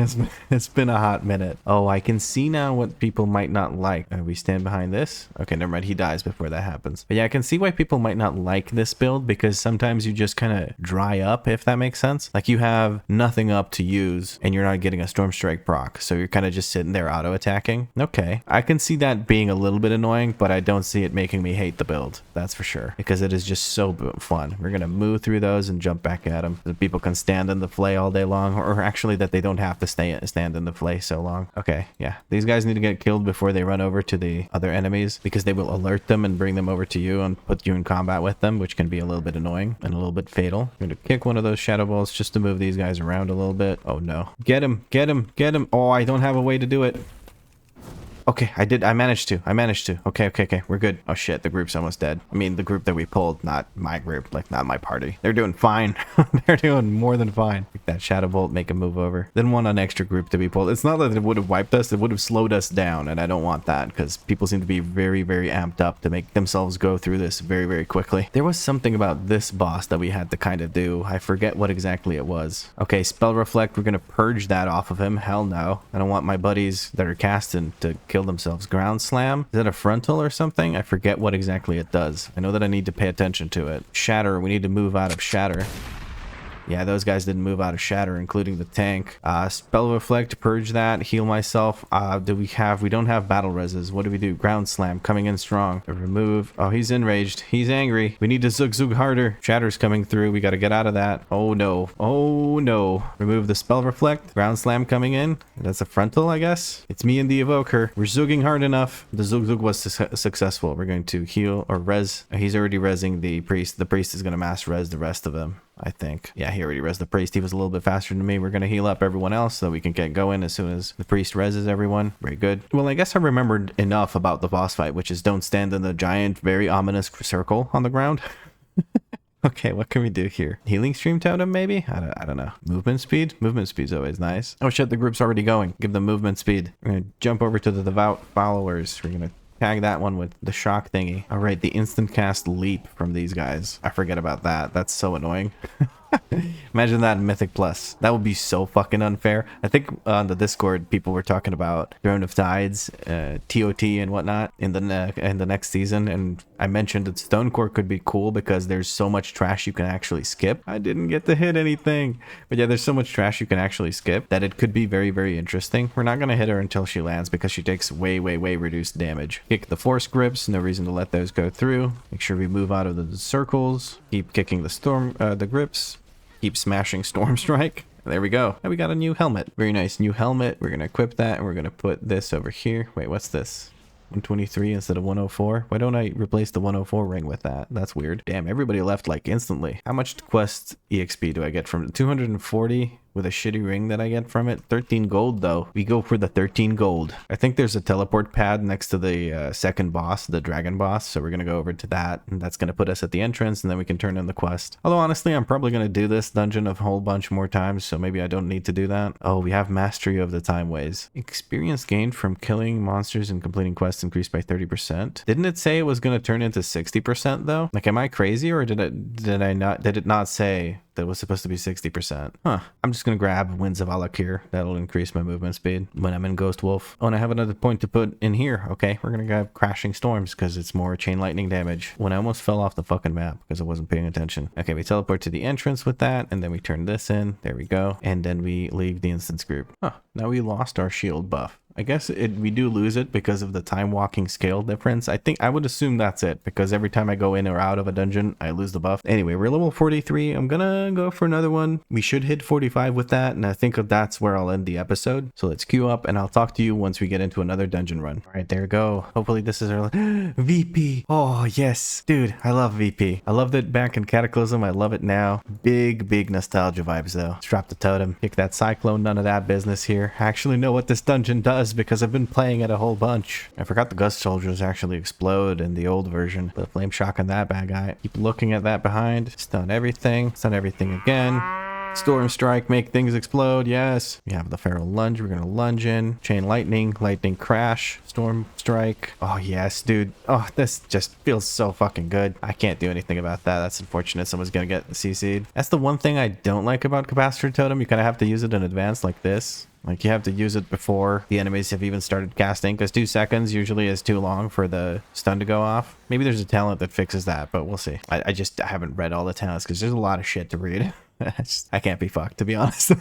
It's been a hot minute. Oh, I can see now what people might not like. We stand behind this? Okay, never mind. He dies before that happens. But yeah, I can see why people might not like this build, because sometimes you just kind of dry up, if that makes sense. Like you have nothing up to use and you're not getting a Storm Strike proc, so you're kind of just sitting there auto attacking. Okay, I can see that being a little bit annoying, but I don't see it making me hate the build, that's for sure, because it is just so fun. We're gonna move through those and jump back at them. The people can stand in the flay all day long, or actually that they don't have to stand in the flay so long. Okay, yeah, these guys need to get killed before they run over to the other enemies, because they will alert them and bring them over to you and put you in combat with them, which can be a little bit annoying and a little bit fatal. I'm gonna kick one of those shadow balls just to move these guys around a little bit. Oh no. Get him. Oh, I don't have a way to do it. Okay, I managed to. Okay, we're good. Oh shit, the group's almost dead. I mean, the group that we pulled, not my group, like not my party. They're doing fine. They're doing more than fine. Take that Shadow Bolt, make a move over. Then want an extra group to be pulled. It's not that it would have wiped us, it would have slowed us down, and I don't want that, because people seem to be very, very amped up to make themselves go through this very, very quickly. There was something about this boss that we had to kind of do. I forget what exactly it was. Okay, Spell Reflect, we're gonna purge that off of him. Hell no. I don't want my buddies that are casting to kill themselves. Ground Slam, is that a frontal or something? I forget what exactly it does. I know that I need to pay attention to it. Shatter, we need to move out of Shatter. Yeah, those guys didn't move out of Shatter, including the tank. Spell Reflect, purge that, heal myself. We don't have battle reses. What do we do? Ground Slam, coming in strong. Remove. Oh, he's enraged. He's angry. We need to zug harder. Shatter's coming through. We got to get out of that. Oh no. Oh no. Remove the Spell Reflect. Ground Slam coming in. That's a frontal, I guess. It's me and the Evoker. We're zugging hard enough. The zug was successful. We're going to heal or res. He's already resing the priest. The priest is going to mass res the rest of them, I think. Yeah, he already res the priest. He was a little bit faster than me. We're going to heal up everyone else so we can get going as soon as the priest reses everyone. Very good. Well, I guess I remembered enough about the boss fight, which is don't stand in the giant, very ominous circle on the ground. Okay, what can we do here? Healing Stream Totem, maybe? I don't know. Movement speed? Movement speed's always nice. Oh shit, the group's already going. Give them movement speed. We're going to jump over to the devout followers. We're going to tag that one with the shock thingy. All right, the instant cast leap from these guys. I forget about that. That's so annoying. Imagine that in Mythic Plus. That would be so fucking unfair. I think on the Discord, people were talking about Throne of Tides, TOT and whatnot in the next season, and I mentioned that Stonecore could be cool because there's so much trash you can actually skip. I didn't get to hit anything, but yeah, there's so much trash you can actually skip that it could be very, very interesting. We're not gonna hit her until she lands because she takes way reduced damage. Kick the force grips. No reason to let those go through. Make sure we move out of the circles. Keep kicking the grips. Keep smashing Storm Strike. There we go. And we got a new helmet. Very nice new helmet. We're going to equip that and we're going to put this over here. Wait, what's this? 123 instead of 104. Why don't I replace the 104 ring with that? That's weird. Damn, everybody left like instantly. How much quest EXP do I get from it? 240 with a shitty ring that I get from it. 13 gold though. We go for the 13 gold. I think there's a teleport pad next to the second boss, the dragon boss. So we're going to go over to that and that's going to put us at the entrance and then we can turn in the quest. Although honestly, I'm probably going to do this dungeon a whole bunch more times. So maybe I don't need to do that. Oh, we have mastery of the time ways. Experience gained from killing monsters and completing quests increased by 30%. Didn't it say it was going to turn into 60% though? Like, am I crazy or did it not say that it was supposed to be 60%? Huh. I'm just gonna grab Winds of Alakir. That'll increase my movement speed when I'm in Ghost Wolf. Oh, and I have another point to put in here. Okay, we're gonna grab Crashing Storms because it's more chain lightning damage. When I almost fell off the fucking map because I wasn't paying attention. Okay, we teleport to the entrance with that, and then we turn this in. There we go. And then we leave the instance group. Huh. Now we lost our shield buff. I guess we do lose it because of the time walking scale difference. I think I would assume that's it because every time I go in or out of a dungeon, I lose the buff. Anyway, we're level 43. I'm gonna go for another one. We should hit 45 with that, and I think that's where I'll end the episode. So let's queue up, and I'll talk to you once we get into another dungeon run. All right, there we go. Hopefully this is our VP. Oh yes, dude, I love VP. I loved it back in Cataclysm. I love it now. Big nostalgia vibes though. Let's drop the totem. Kick that cyclone. None of that business here. I actually know what this dungeon does because I've been playing it a whole bunch. I forgot the gust soldiers actually explode in the old version. The flame shock on that bad guy. Keep looking at that behind. Stun everything. Stun everything again. Storm strike, make things explode. Yes. We have the feral lunge. We're gonna lunge in. Chain lightning. Lightning crash. Storm strike. Oh yes, dude. Oh, this just feels so fucking good. I can't do anything about that. That's unfortunate. Someone's gonna get CC'd. That's the one thing I don't like about capacitor totem. You kind of have to use it in advance like this. Like, you have to use it before the enemies have even started casting, because 2 seconds usually is too long for the stun to go off. Maybe there's a talent that fixes that, but we'll see. I haven't read all the talents because there's a lot of shit to read. I can't be fucked, to be honest.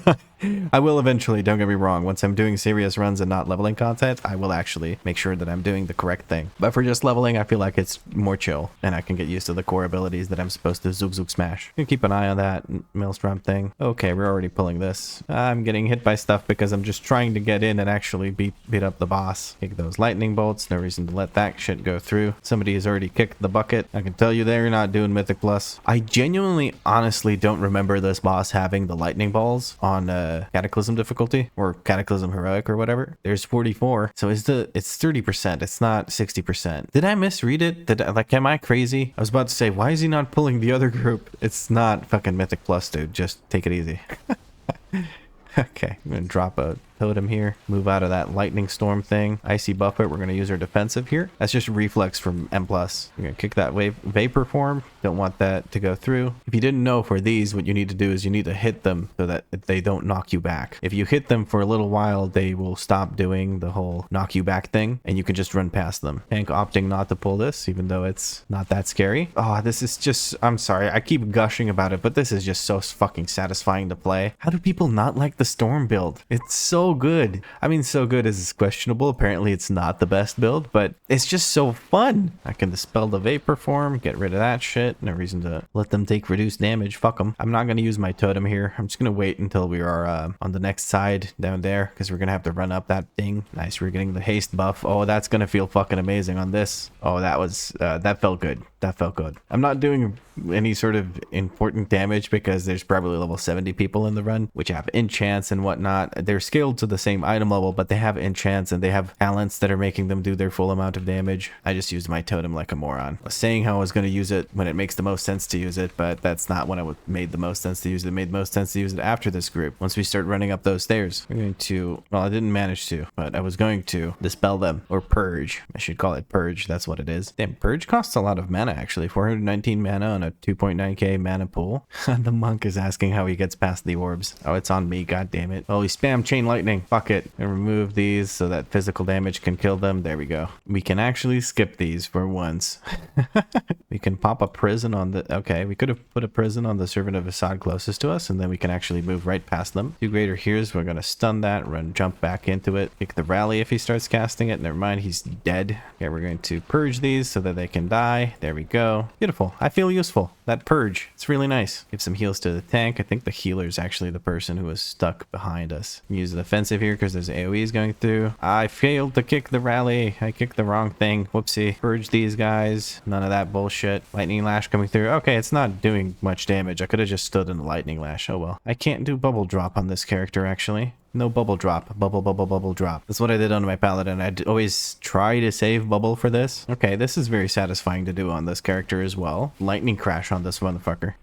I will eventually, don't get me wrong. Once I'm doing serious runs and not leveling content, I will actually make sure that I'm doing the correct thing. But for just leveling, I feel like it's more chill, and I can get used to the core abilities that I'm supposed to zook smash. You can keep an eye on that Maelstrom thing. Okay, we're already pulling this. I'm getting hit by stuff because I'm just trying to get in and actually beat up the boss. Kick those lightning bolts. No reason to let that shit go through. Somebody has already kicked the bucket. I can tell you they're not doing Mythic Plus. I genuinely, honestly don't remember this boss having the lightning balls on Cataclysm difficulty or Cataclysm heroic or whatever. There's 44, so it's 30%. It's not 60%. Did I misread it? Am I crazy? I was about to say, why is he not pulling the other group? It's not fucking Mythic Plus, dude. Just take it easy. Okay, I'm gonna drop a totem here. Move out of that lightning storm thing. Icy buffet. We're going to use our defensive here. That's just reflex from M+. We're going to kick that vapor form. Don't want that to go through. If you didn't know, for these, what you need to do is you need to hit them so that they don't knock you back. If you hit them for a little while, they will stop doing the whole knock you back thing, and you can just run past them. Tank opting not to pull this, even though it's not that scary. Oh, this is just, I'm sorry, I keep gushing about it, but this is just so fucking satisfying to play. How do people not like the storm build? It's so good. I mean, so good is questionable. Apparently it's not the best build, but it's just so fun. I can dispel the vapor form, get rid of that shit. No reason to let them take reduced damage. Fuck them. I'm not going to use my totem here. I'm just going to wait until we are on the next side down there, because we're going to have to run up that thing. Nice, we're getting the haste buff. Oh, that's going to feel fucking amazing on this. Oh, that was, that felt good. That felt good. I'm not doing any sort of important damage because there's probably level 70 people in the run, which have enchants and whatnot. They're scaled to the same item level, but they have enchants and they have talents that are making them do their full amount of damage. I just used my totem like a moron. I was saying how I was going to use it when it makes the most sense to use it, but that's not when it made the most sense to use it. It made the most sense to use it after this group. Once we start running up those stairs, we're going to, well, I didn't manage to, but I was going to dispel them, or purge. I should call it purge. That's what it is. Damn, purge costs a lot of mana actually. 419 mana on a 2.9k mana pool. The monk is asking how he gets past the orbs. Oh, it's on me. God damn it. Oh, he spammed chain lightning. Fuck it. And remove these so that physical damage can kill them. There we go. We can actually skip these for once. We can pop a prison on the... Okay, we could have put a prison on the servant of Assad closest to us, and then we can actually move right past them. Two greater here's. We're going to stun that, jump back into it. Kick the rally if he starts casting it. Never mind, he's dead. Okay, we're going to purge these so that they can die. There we go. Beautiful. I feel useful. That purge, it's really nice. Give some heals to the tank. I think the healer is actually the person who was stuck behind us. Use the defensive here because there's AoEs going through. I failed to kick the rally. I kicked the wrong thing. Whoopsie. Purge these guys. None of that bullshit. Lightning lash coming through. Okay, it's not doing much damage. I could have just stood in the lightning lash. Oh well. I can't do bubble drop on this character actually. No bubble drop. Bubble drop. That's what I did on my paladin. I'd always try to save bubble for this. Okay, this is very satisfying to do on this character as well. Lightning crash on this motherfucker.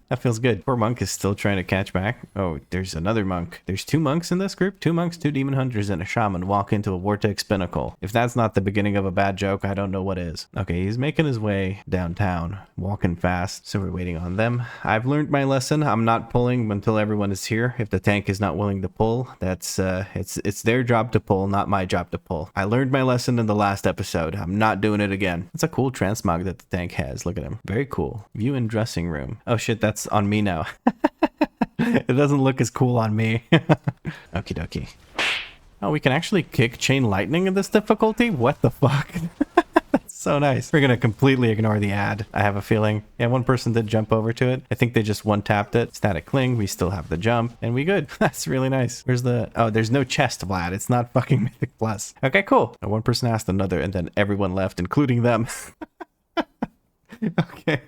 That feels good. Poor monk is still trying to catch back. Oh, there's another monk. There's two monks in this group. Two monks, two demon hunters, and a shaman walk into a Vortex Pinnacle. If that's not the beginning of a bad joke, I don't know what is. Okay, he's making his way downtown, walking fast, so we're waiting on them. I've learned my lesson. I'm not pulling until everyone is here. If the tank is not willing to pull, that's it's their job to pull, not my job to pull. I learned my lesson in the last episode. I'm not doing it again. It's a cool transmog that the tank has. Look at him. Very cool. View in dressing room. Oh shit, that's on me now. It doesn't look as cool on me. Okie dokie. Oh, we can actually kick chain lightning in this difficulty? What the fuck? That's so nice. We're gonna completely ignore the ad, I have a feeling. Yeah, one person did jump over to it. I think they just one-tapped it. Static cling, we still have the jump, and we good. That's really nice. Where's the... Oh, there's no chest, Vlad. It's not fucking Mythic Plus. Okay, cool. One person asked another, and then everyone left, including them. Okay,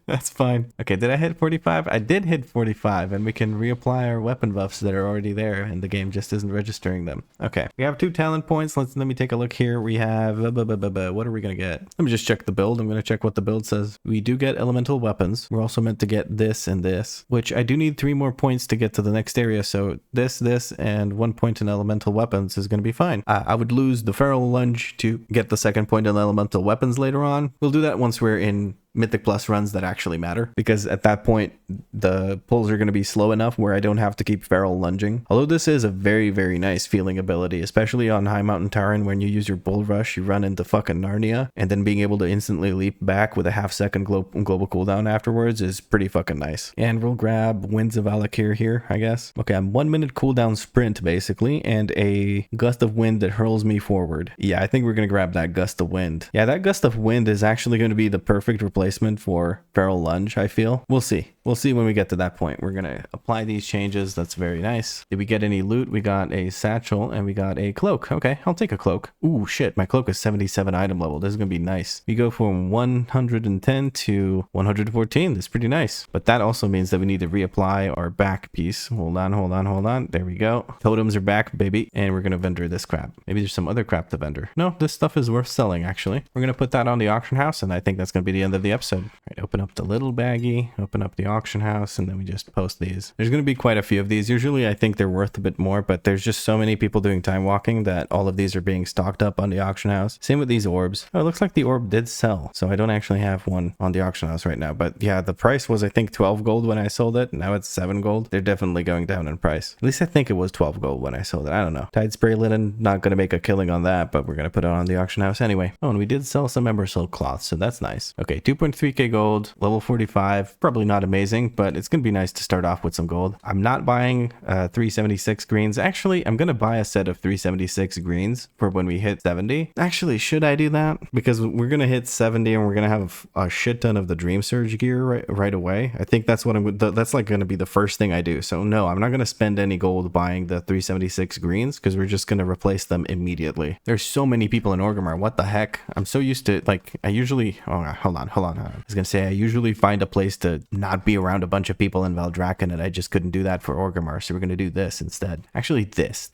that's fine. Okay, did I hit 45? I did hit 45, and we can reapply our weapon buffs that are already there, and the game just isn't registering them. Okay, we have 2 talent points. Let me take a look here. We have... what are we going to get? Let me just check the build. I'm going to check what the build says. We do get elemental weapons. We're also meant to get this and this, which I do need 3 more points to get to the next area, so this, and 1 point in elemental weapons is going to be fine. I would lose the feral lunge to get the 2nd point in elemental weapons later on. We'll do that once we're in Mythic Plus runs that actually matter, because at that point the pulls are going to be slow enough where I don't have to keep feral lunging. Although this is a very, very nice feeling ability, especially on high mountain terrain. When you use your bull rush, you run into fucking Narnia, and then being able to instantly leap back with a half-second global cooldown afterwards is pretty fucking nice. And we'll grab Winds of Alakir here, I guess. Okay, I'm 1 minute cooldown sprint basically, and a gust of wind that hurls me forward. Yeah, I think we're gonna grab that gust of wind. Yeah, that gust of wind is actually going to be the perfect replacement for feral lunge, I feel. We'll see. We'll see when we get to that point. We're gonna apply these changes. That's very nice. Did we get any loot? We got a satchel and we got a cloak. Okay, I'll take a cloak. Ooh, shit. My cloak is 77 item level. This is gonna be nice. We go from 110 to 114. That's pretty nice. But that also means that we need to reapply our back piece. Hold on. There we go. Totems are back, baby. And we're gonna vendor this crap. Maybe there's some other crap to vendor. No, this stuff is worth selling, actually. We're gonna put that on the auction house, and I think that's gonna be the end of the episode. All right, open up the little baggie. Open up the auction auction house, and then we just post these. There's going to be quite a few of these. Usually I think they're worth a bit more, but there's just so many people doing time walking that all of these are being stocked up on the auction house. Same with these orbs. Oh, it looks like the orb did sell, so I don't actually have one on the auction house right now. But yeah, the price was I think 12 gold when I sold it. Now it's 7 gold. They're definitely going down in price. At least I think it was 12 gold when I sold it. I don't know. Tide spray linen, not going to make a killing on that, but we're going to put it on the auction house anyway. Oh, and we did sell some Ember Silk cloths, so that's nice. Okay, 2.3k gold, level 45. Probably not amazing, but it's going to be nice to start off with some gold. I'm not buying 376 greens. Actually, I'm going to buy a set of 376 greens for when we hit 70. Actually, should I do that? Because we're going to hit 70 and we're going to have a shit ton of the Dream Surge gear right away. I think that's what that's like going to be the first thing I do. So no, I'm not going to spend any gold buying the 376 greens because we're just going to replace them immediately. There's so many people in Orgrimmar. What the heck? I'm so used to, like, I usually, oh, hold on. I was going to say, I usually find a place to not be around a bunch of people in Valdrakken, and I just couldn't do that for Orgrimmar. So we're going to do this instead. Actually, this,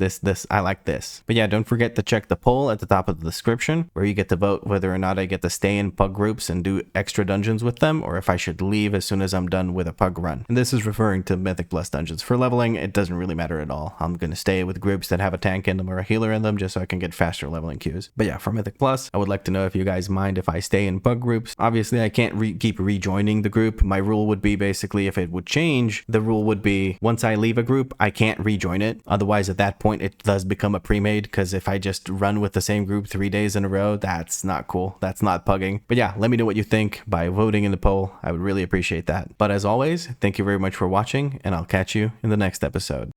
I like this. But yeah, don't forget to check the poll at the top of the description where you get to vote whether or not I get to stay in pug groups and do extra dungeons with them, or if I should leave as soon as I'm done with a pug run. And this is referring to Mythic Plus dungeons. For leveling, it doesn't really matter at all. I'm going to stay with groups that have a tank in them or a healer in them just so I can get faster leveling queues. But yeah, for Mythic Plus, I would like to know if you guys mind if I stay in pug groups. Obviously, I can't keep rejoining the group. My rule would be basically, if it would change, the rule would be once I leave a group, I can't rejoin it. Otherwise, at that point, it does become a pre-made, because if I just run with the same group 3 days in a row, that's not cool. That's not pugging. But yeah, let me know what you think by voting in the poll. I would really appreciate that. But as always, thank you very much for watching, and I'll catch you in the next episode.